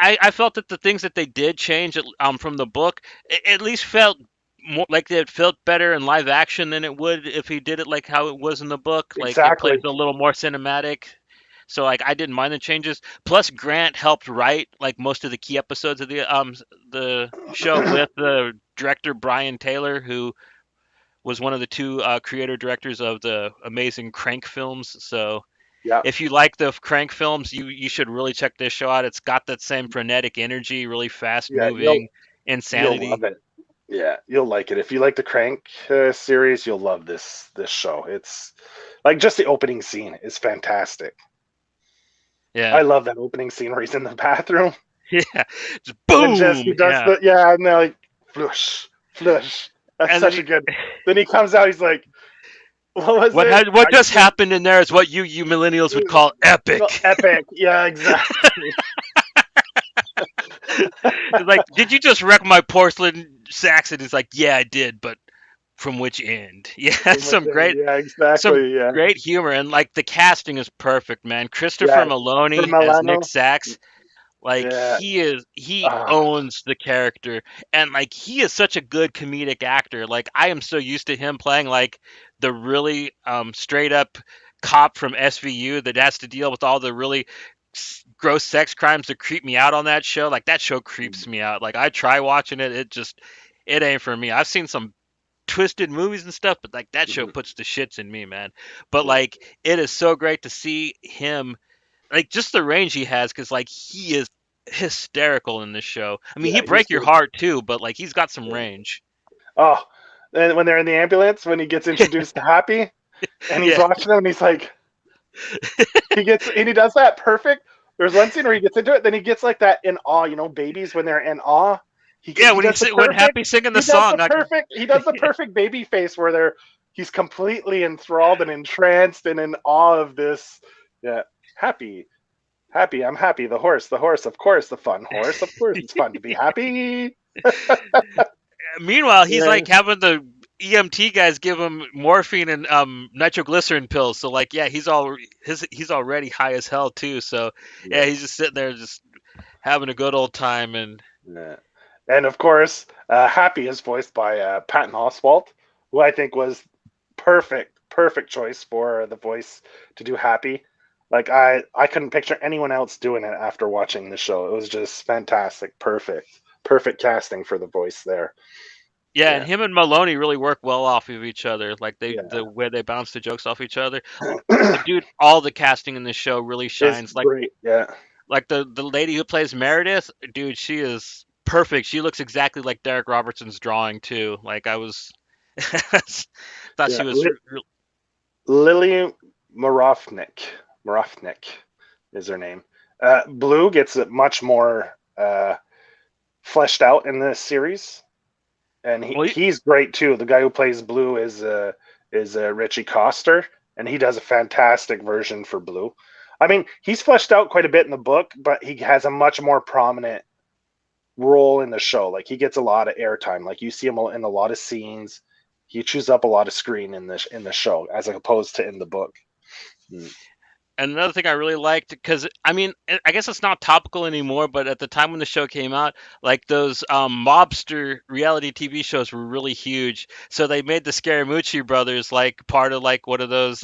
Speaker 1: I felt that the things that they did change from the book at least felt more like it felt better in live action than it would if he did it like how it was in the book. Like it plays
Speaker 2: exactly.
Speaker 1: a little more cinematic. So like I didn't mind the changes. Plus Grant helped write like most of the key episodes of the show with the director Brian Taylor, who was one of the two creator directors of the amazing Crank films. So
Speaker 2: Yeah,
Speaker 1: if you like the Crank films, you should really check this show out. It's got that same frenetic energy, really fast
Speaker 2: yeah,
Speaker 1: moving
Speaker 2: you'll
Speaker 1: insanity.
Speaker 2: love it. Yeah, you'll like it. If you like the Crank series, you'll love this show. It's like just the opening scene is fantastic.
Speaker 1: Yeah,
Speaker 2: I love that opening scene where he's in the bathroom
Speaker 1: yeah, just
Speaker 2: and just
Speaker 1: boom,
Speaker 2: he does
Speaker 1: yeah.
Speaker 2: and they're like flush, flush. That's
Speaker 1: And then
Speaker 2: such a good. Then he comes out. He's like, "What was it?
Speaker 1: what just happened in there is what you millennials would call
Speaker 2: Well,
Speaker 1: epic.
Speaker 2: epic." Yeah, exactly.
Speaker 1: It's like, did you just wreck my porcelain sacks? And he's like, yeah, I did, but from which end? Yeah,
Speaker 2: From within. Yeah,
Speaker 1: some
Speaker 2: exactly. Yeah,
Speaker 1: great humor, and like the casting is perfect, man. Christopher
Speaker 2: yeah. For
Speaker 1: Maloney as Nick
Speaker 2: Milano,
Speaker 1: Sachs. Like
Speaker 2: Yeah.
Speaker 1: he
Speaker 2: Ah,
Speaker 1: owns the character, and like he is such a good comedic actor. Like I am so used to him playing like the really straight up cop from SVU that has to deal with all the really gross sex crimes that creep me out on that show. Like that show creeps me out. Like I try watching it, it ain't for me. I've seen some twisted movies and stuff, but like that show
Speaker 2: mhm,
Speaker 1: puts the shits in me, man. But
Speaker 2: yeah.
Speaker 1: like it is so great to see him, like just the range he has, because like he is hysterical in this show. I mean, he
Speaker 2: Yeah, he's
Speaker 1: break your
Speaker 2: good.
Speaker 1: heart too, but like he's got some
Speaker 2: Yeah.
Speaker 1: range.
Speaker 2: Oh, and when they're in the ambulance, when he gets introduced to Happy, and he's
Speaker 1: Yeah,
Speaker 2: watching him, and he's like, he does that perfect. There's one scene where he gets into it, then he gets like that in awe. You know, babies when they're in awe.
Speaker 1: yeah.
Speaker 2: He does the
Speaker 1: When
Speaker 2: perfect.
Speaker 1: Happy singing the
Speaker 2: He does the
Speaker 1: song, like
Speaker 2: perfect. He does the perfect baby face where he's completely enthralled and entranced and in awe of this. Yeah, happy, happy. I'm happy. The horse, the horse. Of course, the fun horse. Of course, it's fun to be happy.
Speaker 1: meanwhile, he's
Speaker 2: Yeah,
Speaker 1: like having the EMT guys give him morphine and nitroglycerin pills. So like, yeah, he's already high as hell too. So
Speaker 2: yeah,
Speaker 1: yeah, he's just sitting there just having a good old time. And
Speaker 2: yeah. And of course, Happy is voiced by Patton Oswalt, who I think was perfect choice for the voice to do Happy. Like I couldn't picture anyone else doing it after watching the show. It was just fantastic, perfect casting for the voice there.
Speaker 1: yeah, and
Speaker 2: Yeah,
Speaker 1: him and Maloney really work well off of each other. Like the
Speaker 2: yeah,
Speaker 1: way they bounce the jokes off each other. Dude, all the casting in this show really
Speaker 2: it's
Speaker 1: shines. Like
Speaker 2: great. Yeah,
Speaker 1: the lady who plays Meredith, dude, she is perfect. She looks exactly like Darick Robertson's drawing too. Like I was thought
Speaker 2: yeah.
Speaker 1: she was
Speaker 2: Lily Morofnik is her name. Blue gets it much more fleshed out in this series, and
Speaker 1: well,
Speaker 2: he's great too. The guy who plays Blue is Richie Coster, and he does a fantastic version for Blue. I mean, he's fleshed out quite a bit in the book, but he has a much more prominent role in the show. Like he gets a lot of airtime. Like you see him in a lot of scenes. He chews up a lot of screen in the show as opposed to in the book. Mm.
Speaker 1: and another thing I really liked, because I mean, I guess it's not topical anymore, but at the time when the show came out, like those mobster reality TV shows were really huge. So they made the Scaramucci brothers like part of like one of those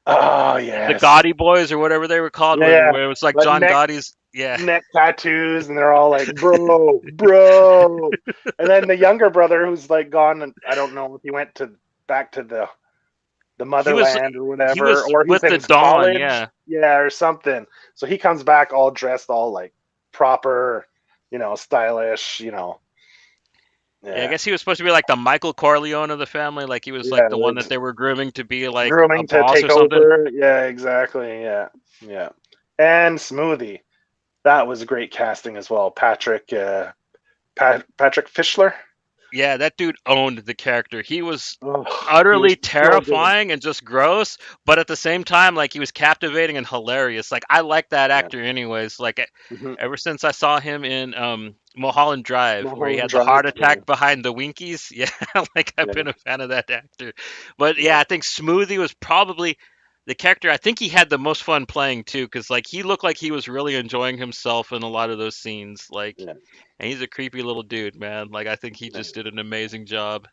Speaker 2: Oh
Speaker 1: the
Speaker 2: yes,
Speaker 1: Gotti boys or whatever they were called,
Speaker 2: yeah.
Speaker 1: where it was like
Speaker 2: But
Speaker 1: John Gotti's. Yeah,
Speaker 2: neck tattoos, and they're all like, bro. And then the younger brother, who's like gone, and I don't know if he went to back to the
Speaker 1: he was
Speaker 2: motherland or
Speaker 1: he
Speaker 2: whatever,
Speaker 1: was
Speaker 2: or he's
Speaker 1: with the
Speaker 2: in
Speaker 1: Dawn.
Speaker 2: college,
Speaker 1: Yeah.
Speaker 2: yeah, or something. So he comes back all dressed, all like proper, stylish,
Speaker 1: Yeah, I
Speaker 2: yeah,
Speaker 1: guess he was supposed to be like the Michael Corleone of the family. Like he was like
Speaker 2: yeah,
Speaker 1: the one that they were grooming to be like a
Speaker 2: grooming to
Speaker 1: boss
Speaker 2: take
Speaker 1: or something.
Speaker 2: over. Yeah, exactly. Yeah, yeah. And Smoothie, that was great casting as well. Patrick Fischler.
Speaker 1: Yeah, that dude owned the character. He was
Speaker 2: Oh, he was
Speaker 1: utterly
Speaker 2: so good.
Speaker 1: terrifying and just gross, but at the same time, like he was captivating and hilarious. Like I like that
Speaker 2: Yeah.
Speaker 1: actor anyways. Like
Speaker 2: Mm-hmm.
Speaker 1: ever since I saw him in Mulholland Drive, where he
Speaker 2: Mulholland
Speaker 1: had the
Speaker 2: Drive.
Speaker 1: heart
Speaker 2: Yeah,
Speaker 1: attack behind the Winkies. Yeah, like I've
Speaker 2: yeah,
Speaker 1: been a fan of that actor. But
Speaker 2: yeah,
Speaker 1: yeah, I think Smoothie was probably the character I think he had the most fun playing too, because like he looked like he was really enjoying himself in a lot of those scenes. Like,
Speaker 2: yeah,
Speaker 1: and he's a creepy little dude, man. Like I think he
Speaker 2: yeah,
Speaker 1: just did an amazing job.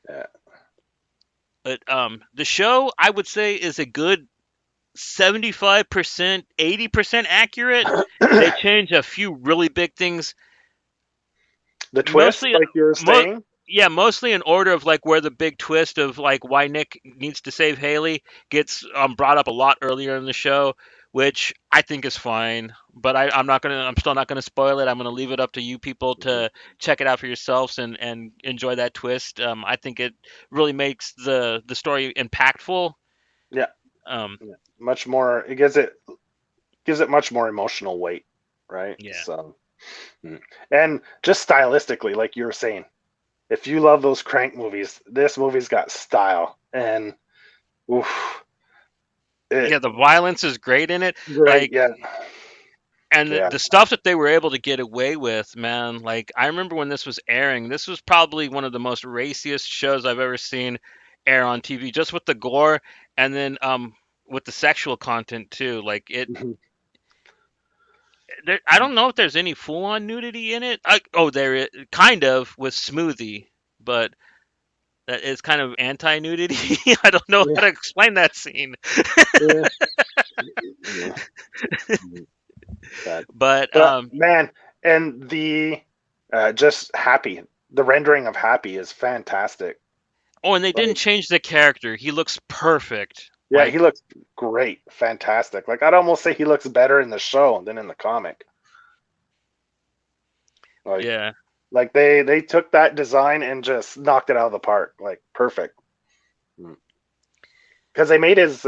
Speaker 2: yeah.
Speaker 1: But the show I would say is a good 75%, 80% accurate. They change a few really big things,
Speaker 2: The twist,
Speaker 1: mostly
Speaker 2: like you were
Speaker 1: mo-
Speaker 2: saying.
Speaker 1: yeah, mostly in order of like where the big twist of like why Nick needs to save Haley gets brought up a lot earlier in the show, which I think is fine. But I'm still not gonna spoil it. I'm gonna leave it up to you people
Speaker 2: Mhm.
Speaker 1: to check it out for yourselves and enjoy that twist. I think it really makes the story impactful.
Speaker 2: Yeah,
Speaker 1: Um,
Speaker 2: yeah, much more. It gives it much more emotional weight, right?
Speaker 1: yeah.
Speaker 2: So, and just stylistically, like you were saying, if you love those crank movies, this movie's got style and oof, it
Speaker 1: Yeah, the violence is great in it.
Speaker 2: great.
Speaker 1: Like,
Speaker 2: Yeah,
Speaker 1: and
Speaker 2: yeah,
Speaker 1: the stuff that they were able to get away with, man. Like, I remember when this was airing, this was probably one of the most raciest shows I've ever seen air on TV, just with the gore and then with the sexual content too. Like,
Speaker 2: Mhm.
Speaker 1: I don't know if there's any full-on nudity in it. There is kind of with Smoothie, but that is kind of anti-nudity. I don't know how
Speaker 2: Yeah,
Speaker 1: to explain that scene,
Speaker 2: yeah, yeah. But
Speaker 1: but
Speaker 2: man, and the just Happy, the rendering of Happy is fantastic.
Speaker 1: oh, and they didn't
Speaker 2: Like,
Speaker 1: change the character. He looks perfect.
Speaker 2: yeah, he
Speaker 1: Like,
Speaker 2: looks great, fantastic. Like I'd almost say he looks better in the show than in the comic. Like
Speaker 1: yeah,
Speaker 2: like they took that design and just knocked it out of the park. Like perfect. Because they made his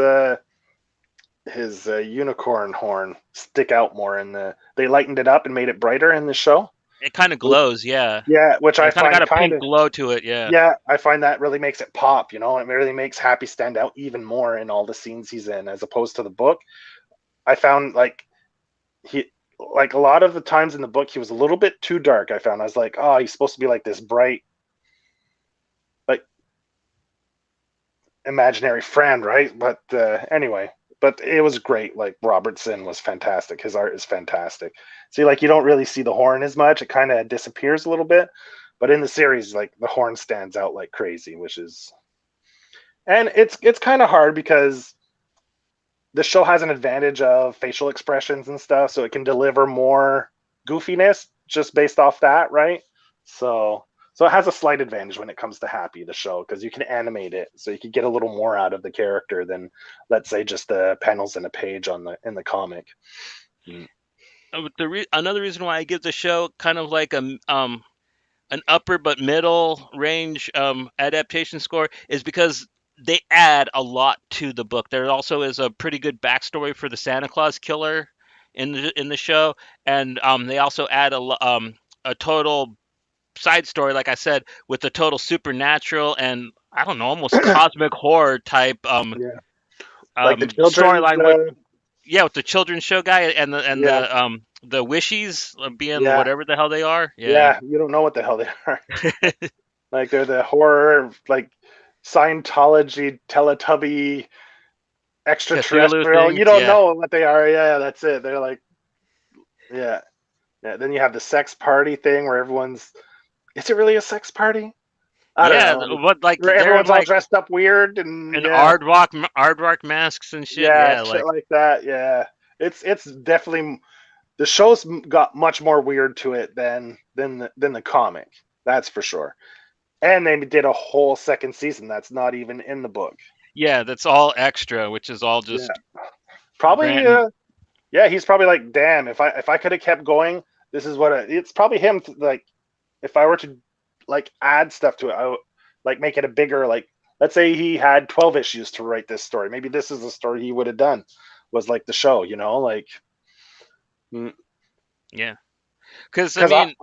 Speaker 2: unicorn horn stick out more in the. They lightened it up and made it brighter in the show.
Speaker 1: it kind of glows. Yeah,
Speaker 2: Yeah, which I
Speaker 1: it's kind of got
Speaker 2: find
Speaker 1: a
Speaker 2: kind
Speaker 1: pink
Speaker 2: of.
Speaker 1: glow to it. Yeah,
Speaker 2: Yeah, I find that really makes it pop. It really makes Happy stand out even more in all the scenes he's in, as opposed to the book. I found he like a lot of the times in the book he was a little bit too dark. I was like, oh, he's supposed to be like this bright, like imaginary friend, right? But anyway, but it was great. Like Robertson was fantastic. His art is fantastic. See, like you don't really see the horn as much. It kind of disappears a little bit. But in the series, like the horn stands out like crazy, which is, and it's kind of hard because the show has an advantage of facial expressions and stuff, so it can deliver more goofiness just based off that, right? So it has a slight advantage when it comes to Happy, the show, because you can animate it, so you can get a little more out of the character than, let's say, just the panels in a page in the comic. Mm.
Speaker 1: Another reason why I give the show kind of like an upper but middle range adaptation score is because they add a lot to the book. There also is a pretty good backstory for the Santa Claus killer in the show, and they also add a total side story, like I said, with the total supernatural and I don't know, almost cosmic horror type
Speaker 2: Yeah, like the children's.
Speaker 1: storyline with yeah, with the children's show guy and
Speaker 2: Yeah,
Speaker 1: the wishies being
Speaker 2: yeah,
Speaker 1: whatever the hell they are. Yeah.
Speaker 2: yeah. You don't know what the hell they are. Like they're the horror, like Scientology, Teletubby,
Speaker 1: Cthulhu
Speaker 2: extraterrestrial. You
Speaker 1: things,
Speaker 2: don't
Speaker 1: yeah.
Speaker 2: know what they are. Yeah, that's it. They're like, yeah, yeah. Then you have the sex party thing where everyone's. Is it really a sex party? I don't
Speaker 1: Yeah,
Speaker 2: know.
Speaker 1: what like
Speaker 2: Where
Speaker 1: they're in
Speaker 2: everyone's all
Speaker 1: like
Speaker 2: dressed up weird and
Speaker 1: an
Speaker 2: yeah,
Speaker 1: aardvark masks and shit.
Speaker 2: yeah,
Speaker 1: Yeah,
Speaker 2: shit
Speaker 1: like
Speaker 2: like that. Yeah, it's definitely the show's got much more weird to it than the comic. That's for sure. And they did a whole second season that's not even in the book.
Speaker 1: yeah, that's all extra, which is all
Speaker 2: Yeah,
Speaker 1: just
Speaker 2: probably.
Speaker 1: Grant.
Speaker 2: Yeah, he's probably like, damn, if I could have kept going, this is what it's probably him. Like, if I were to like add stuff to it, I would like make it a bigger like. Let's say he had 12 issues to write this story. Maybe this is the story he would have done. Was like the show, like.
Speaker 1: Yeah, because I
Speaker 2: Because I.
Speaker 1: mean,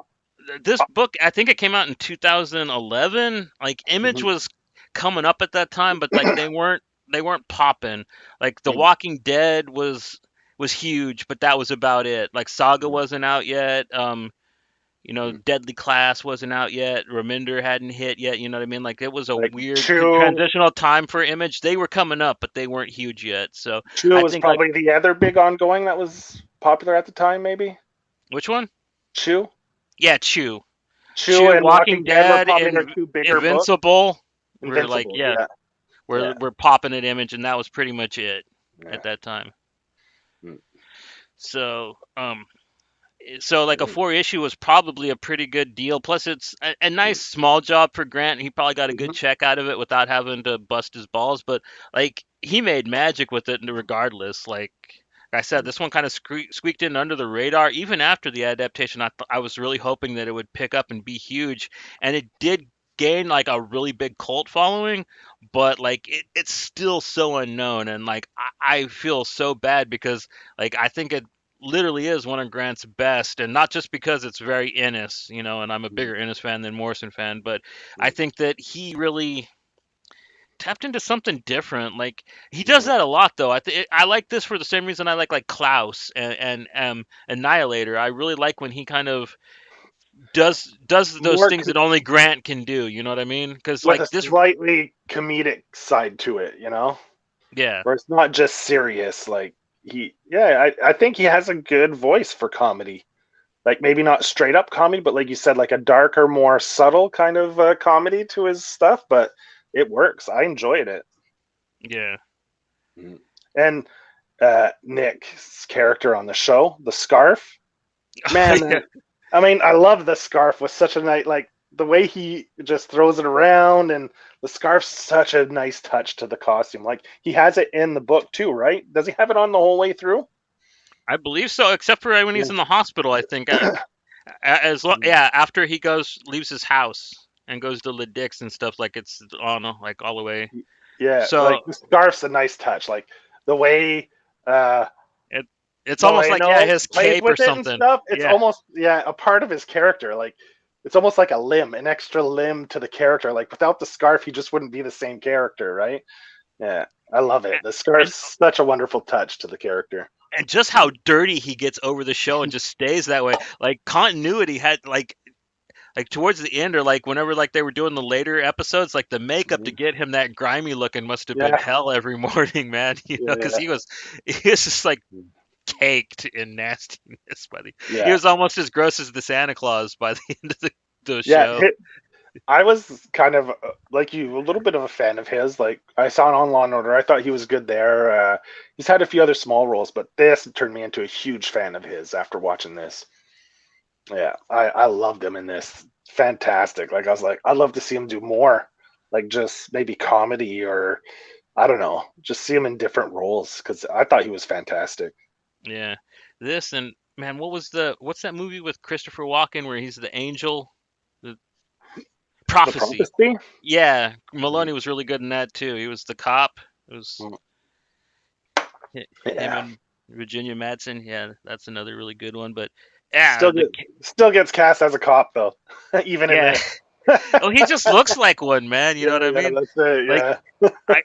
Speaker 1: this book I think it came out in 2011. Like Image
Speaker 2: Mhm.
Speaker 1: was coming up at that time, but like they weren't popping. Like The
Speaker 2: Mhm.
Speaker 1: Walking Dead was huge, but that was about it. Like Saga wasn't out yet.
Speaker 2: Mhm.
Speaker 1: Deadly Class wasn't out yet. Reminder hadn't hit yet. You know what I mean? Like it was a
Speaker 2: Like
Speaker 1: weird
Speaker 2: Chew.
Speaker 1: transitional time for Image. They were coming up, but they weren't huge yet. So
Speaker 2: Chew
Speaker 1: I
Speaker 2: was
Speaker 1: think like
Speaker 2: probably the other big ongoing that was popular at the time. Maybe
Speaker 1: which one?
Speaker 2: Chew.
Speaker 1: Yeah, Chew.
Speaker 2: Chew
Speaker 1: Chew,
Speaker 2: and
Speaker 1: Walking
Speaker 2: Walking Dead were
Speaker 1: Dead,
Speaker 2: probably their two bigger books.
Speaker 1: Invincible. We're like,
Speaker 2: Invincible.
Speaker 1: yeah,
Speaker 2: Yeah.
Speaker 1: we're
Speaker 2: Yeah.
Speaker 1: we're popping at Image, and that was pretty much it
Speaker 2: Yeah.
Speaker 1: at that time.
Speaker 2: Mm.
Speaker 1: So so like a
Speaker 2: Mm.
Speaker 1: 4 issue was probably a pretty good deal. Plus, it's a nice small job for Grant. He probably got a good
Speaker 2: Mhm.
Speaker 1: check out of it without having to bust his balls. But like he made magic with it, regardless. Like I said, this one kind of squeaked in under the radar. Even after the adaptation, I was really hoping that it would pick up and be huge, and it did gain like a really big cult following. But like it's still so unknown, and like I feel so bad because like I think it literally is one of Grant's best, and not just because it's very Ennis, and I'm a
Speaker 2: Mm.
Speaker 1: bigger Ennis fan than Morrison fan, but I
Speaker 2: Mm.
Speaker 1: think that he really tapped into something different. Like he does
Speaker 2: Mhm.
Speaker 1: that a lot, though. I like this for the same reason I like Klaus and Annihilator. I really like when he kind of does those
Speaker 2: More
Speaker 1: things that only Grant can do. You know what I mean? Because
Speaker 2: with
Speaker 1: like
Speaker 2: a
Speaker 1: this,
Speaker 2: slightly comedic side to it,
Speaker 1: yeah,
Speaker 2: where it's not just serious. Like I think he has a good voice for comedy. Like maybe not straight up comedy, but like you said, like a darker, more subtle kind of comedy to his stuff. But it works. I enjoyed it.
Speaker 1: Yeah.
Speaker 2: Mhm. And Nick's character on the show, the scarf, man.
Speaker 1: Yeah.
Speaker 2: I mean, I love the scarf. Was such a nice, like the way he just throws it around, and the scarf's such a nice touch to the costume. Like he has it in the book too, right? Does he have it on the whole way through?
Speaker 1: I believe so, except for when he's
Speaker 2: Yeah.
Speaker 1: in the hospital. I think yeah, after he leaves his house and goes to the Dix and stuff, like it's on like all the way.
Speaker 2: Yeah,
Speaker 1: So
Speaker 2: like the scarf's a nice touch. Like the way uh
Speaker 1: it it's almost like, yeah,
Speaker 2: Moreno
Speaker 1: his
Speaker 2: plays
Speaker 1: cape or
Speaker 2: with it and
Speaker 1: something.
Speaker 2: stuff, it's
Speaker 1: Yeah.
Speaker 2: almost a part of his character. Like it's almost like a limb, an extra limb to the character. Like without the scarf, he just wouldn't be the same character, right? Yeah, I love it. The
Speaker 1: And
Speaker 2: scarf's such a wonderful touch to the character.
Speaker 1: and just how dirty he gets over the show and just stays that way. Like continuity had like towards the end or like whenever like they were doing the later episodes, like the makeup to
Speaker 2: Mhm.
Speaker 1: get him that grimy looking must have been
Speaker 2: Yeah,
Speaker 1: hell every morning, man. Because
Speaker 2: yeah,
Speaker 1: he was just like caked in nastiness he
Speaker 2: yeah,
Speaker 1: was almost as gross as the Santa Claus by the end of the
Speaker 2: yeah.
Speaker 1: show.
Speaker 2: I was kind of like you, a little bit of a fan of his. Like I saw it on Law and Order. I thought he was good there. He's had a few other small roles, but this turned me into a huge fan of his after watching this. Yeah, I loved him in this. Fantastic. Like I was like, I'd love to see him do more. Like just maybe comedy or I don't know, just see him in different roles because I thought he was fantastic.
Speaker 1: Yeah, this and man, what's that movie with Christopher Walken where he's the angel? The
Speaker 2: The
Speaker 1: Prophecy.
Speaker 2: Prophecy.
Speaker 1: Yeah, Maloney was really good in that too. He was the cop. It was him
Speaker 2: Yeah,
Speaker 1: and Virginia Madsen. Yeah, that's another really good one. But yeah,
Speaker 2: still get still gets cast as a cop though, even in
Speaker 1: yeah.
Speaker 2: this.
Speaker 1: Oh, he just looks like one, man. You know
Speaker 2: Yeah,
Speaker 1: what I
Speaker 2: yeah,
Speaker 1: mean?
Speaker 2: that's it.
Speaker 1: Like
Speaker 2: Yeah,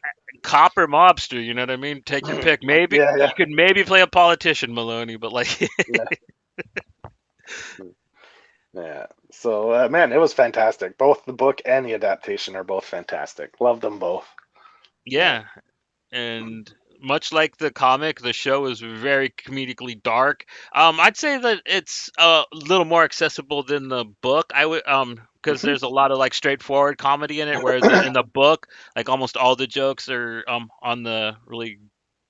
Speaker 1: cop or mobster. You know what I mean? Take your pick. Maybe
Speaker 2: yeah,
Speaker 1: you could maybe play a politician, Maloney, but like,
Speaker 2: yeah, yeah. So, man, it was fantastic. Both the book and the adaptation are both fantastic. Love them both. Yeah.
Speaker 1: yeah. And much like the comic, the show is very comedically dark. I'd say that it's a little more accessible than the book. I would because
Speaker 2: Mhm.
Speaker 1: there's a lot of like straightforward comedy in it, whereas in the book, like almost all the jokes are on the really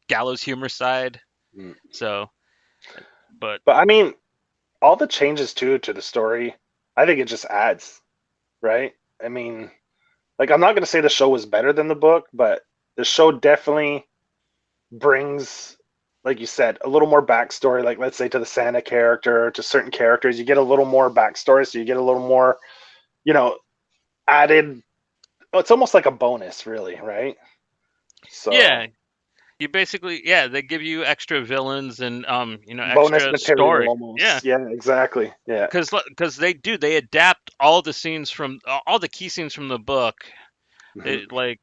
Speaker 1: gallows humor side.
Speaker 2: Mm.
Speaker 1: So, but
Speaker 2: But I mean, all the changes too to the story, I think it just adds, right? I mean, like I'm not going to say the show was better than the book, but the show definitely brings, like you said, a little more backstory. Like let's say to the Santa character, to certain characters, you get a little more backstory, so you get a little more, you know, added. Oh, it's almost like a bonus, really, right? So
Speaker 1: yeah, you basically they give you extra villains and
Speaker 2: bonus
Speaker 1: extra
Speaker 2: material
Speaker 1: story. Yeah,
Speaker 2: almost. Yeah, exactly. Yeah.
Speaker 1: because they adapt all the scenes from all the key scenes from the book.
Speaker 2: Hmm.
Speaker 1: It like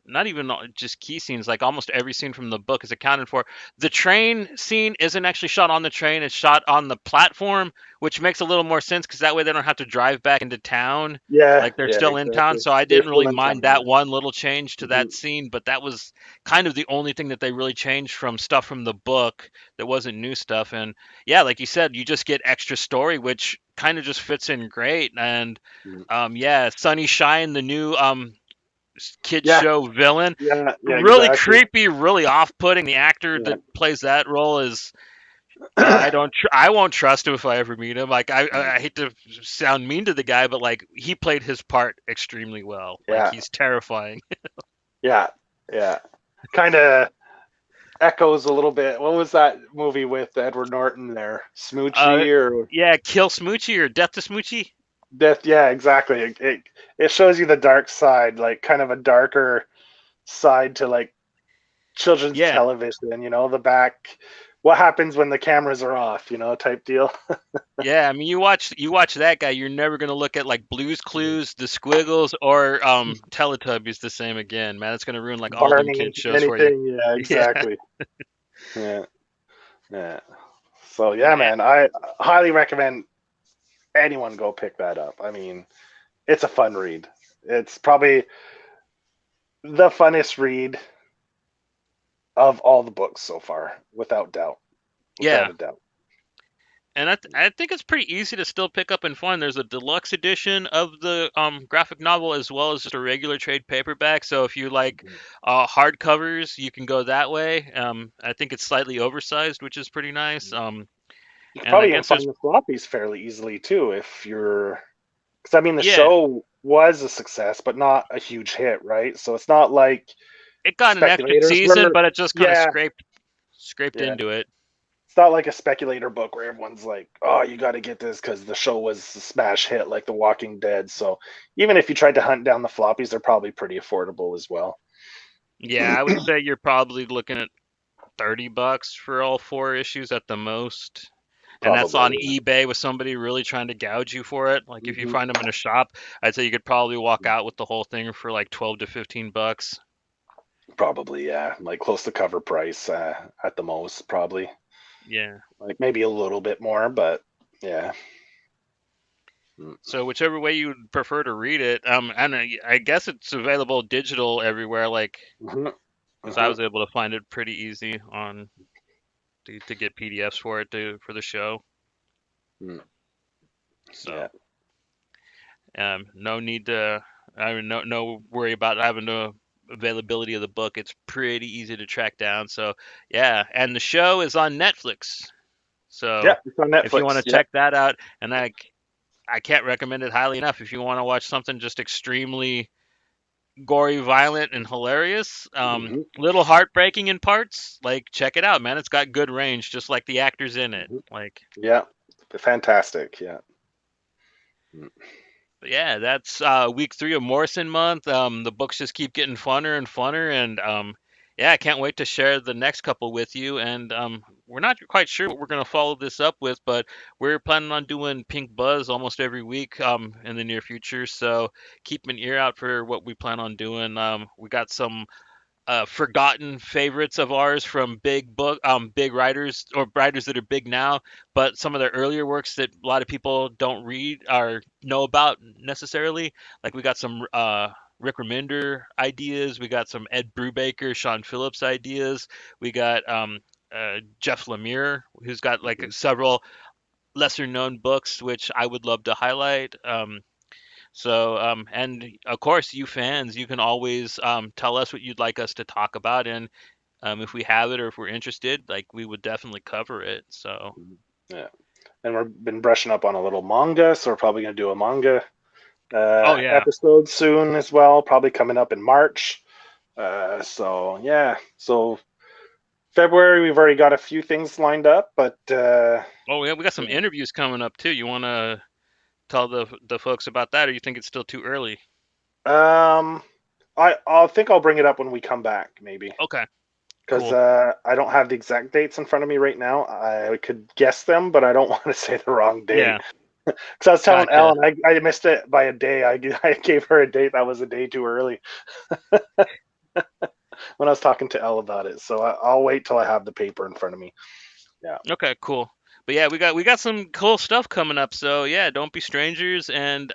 Speaker 1: not even just key scenes, like almost every scene from the book is accounted for. The train scene isn't actually shot on the train, it's shot on the platform, which makes a little more sense because that way they don't have to drive back into town.
Speaker 2: Yeah,
Speaker 1: Like they're
Speaker 2: yeah,
Speaker 1: still in town,
Speaker 2: exactly.
Speaker 1: so I
Speaker 2: They're
Speaker 1: didn't
Speaker 2: still
Speaker 1: really
Speaker 2: in
Speaker 1: mind
Speaker 2: town.
Speaker 1: that one little change to
Speaker 2: Hmm.
Speaker 1: that scene, but that was kind of the only thing that they really changed from stuff from the book that wasn't new stuff. And yeah, like you said, you just get extra story, which kind of just fits in great. And yeah, Sunny Shine, the new kid
Speaker 2: Yeah,
Speaker 1: show villain.
Speaker 2: yeah, yeah,
Speaker 1: Really
Speaker 2: exactly.
Speaker 1: creepy, really off-putting. The actor
Speaker 2: Yeah.
Speaker 1: that plays that role is I won't trust him if I ever meet him. Like I hate to sound mean to the guy, but like he played his part extremely well. Like
Speaker 2: Yeah,
Speaker 1: he's terrifying.
Speaker 2: yeah, yeah. Kind of echoes a little bit. What was that movie with Edward Norton there?
Speaker 1: Uh,
Speaker 2: Smoochie or
Speaker 1: yeah, Kill Smoochie or Death to Smoochie.
Speaker 2: Death? Yeah, exactly. It shows you the dark side, like kind of a darker side to like children's
Speaker 1: Yeah,
Speaker 2: television, the back, what happens when the cameras are off, type deal.
Speaker 1: yeah. I mean, you watch that guy, you're never gonna look at like Blue's Clues, The Squiggles, or Teletubbies the same again, man. It's gonna ruin like all them
Speaker 2: Barney,
Speaker 1: kid shows for you.
Speaker 2: anything. Yeah,
Speaker 1: Yeah.
Speaker 2: exactly. Yeah, yeah. So yeah,
Speaker 1: Yeah.
Speaker 2: man, I highly recommend anyone go pick that up. I mean, it's a fun read. It's probably the funnest read of all the books so far, without doubt,
Speaker 1: Yeah,
Speaker 2: without a doubt.
Speaker 1: and I think it's pretty easy to still pick up and find. There's a deluxe edition of the graphic novel as well as just a regular trade paperback. So if you like
Speaker 2: Mhm.
Speaker 1: hardcovers, you can go that way. I think it's slightly oversized, which is pretty nice.
Speaker 2: You could
Speaker 1: And I
Speaker 2: probably even
Speaker 1: guess there's
Speaker 2: find the floppies fairly easily too if you're, because I mean the
Speaker 1: yeah,
Speaker 2: show was a success, but not a huge hit, right? So it's not like
Speaker 1: it got an extra
Speaker 2: speculators
Speaker 1: season,
Speaker 2: were.
Speaker 1: but it just kind of
Speaker 2: Yeah,
Speaker 1: scraped
Speaker 2: yeah.
Speaker 1: into it.
Speaker 2: It's not like a speculator book where everyone's like, "Oh, you got to get this because the show was a smash hit, like The Walking Dead." So even if you tried to hunt down the floppies, they're probably pretty affordable as well.
Speaker 1: Yeah, I would say you're probably looking at $30 for all 4 issues at the most. And that's on
Speaker 2: Probably.
Speaker 1: eBay with somebody really trying to gouge you for it. Like if you
Speaker 2: Hmm.
Speaker 1: find them in a shop, I'd say you could probably walk out with the whole thing for like 12 to 15 bucks.
Speaker 2: Probably, yeah, like close to cover price at the most, probably.
Speaker 1: Yeah.
Speaker 2: Like maybe a little bit more, but yeah. Mm.
Speaker 1: So whichever way you would prefer to read it, and I guess it's available digital everywhere. Like,
Speaker 2: Hmm.
Speaker 1: because I
Speaker 2: Hmm.
Speaker 1: was able to find it pretty easy on to get PDFs for it for the show.
Speaker 2: Mm. Yeah.
Speaker 1: So no need to, I mean, no worry about having the availability of the book. It's pretty easy to track down. So yeah, and the show is on Netflix.
Speaker 2: Yeah,
Speaker 1: So
Speaker 2: it's on
Speaker 1: if you want
Speaker 2: Netflix.
Speaker 1: to
Speaker 2: Yeah.
Speaker 1: check that out, and I can't recommend it highly enough. If you want to watch something just extremely gory, violent, and hilarious,
Speaker 2: Hmm.
Speaker 1: little heartbreaking in parts, like check it out, man. It's got good range, just like the actors in it.
Speaker 2: Hmm.
Speaker 1: Like,
Speaker 2: Yeah. Fantastic. Yeah. Mm.
Speaker 1: but yeah, that's week 3 of Morrison month. The books just keep getting funner and funner, and yeah, I can't wait to share the next couple with you. And we're not quite sure what we're gonna follow this up with, but we're planning on doing Pink Buzz almost every week in the near future. So keep an ear out for what we plan on doing. We got some forgotten favorites of ours from big writers or writers that are big now, but some of their earlier works that a lot of people don't read or know about necessarily. Like we got some Rick Remender ideas, we got some Ed Brubaker, Sean Phillips ideas, we got Jeff Lemire, who's got like
Speaker 2: Mhm.
Speaker 1: several lesser known books which I would love to highlight. And of course, you fans, you can always tell us what you'd like us to talk about, and if we have it or if we're interested, like we would definitely cover it. So,
Speaker 2: Mhm. Yeah. And we've been brushing up on a little manga, so we're probably going to do a manga
Speaker 1: oh yeah,
Speaker 2: episode soon as well, probably coming up in March. So yeah, so February we've already got a few things lined up, but
Speaker 1: oh yeah, we got some
Speaker 2: yeah.
Speaker 1: interviews coming up too. You want to tell the folks about that, or you think it's still too early?
Speaker 2: um, I'll think I'll bring it up when we come back, maybe,
Speaker 1: Okay,
Speaker 2: because
Speaker 1: cool.
Speaker 2: I don't have the exact dates in front of me right now. I could guess them, but I don't want to say the wrong date.
Speaker 1: Yeah,
Speaker 2: Because I was telling
Speaker 1: gotcha.
Speaker 2: Ellen, I missed it by a day. I gave her a date that was a day too early when I was talking to Elle about it. So I'll wait till I have the paper in front of me. Yeah.
Speaker 1: Okay, cool. But yeah, we got some cool stuff coming up. So yeah, don't be strangers, and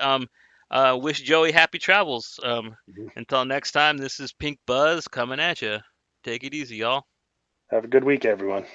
Speaker 1: wish Joey happy travels.
Speaker 2: Mhm.
Speaker 1: Until next time, this is Pink Buzz coming at you. Take it easy, y'all.
Speaker 2: Have a good week, everyone.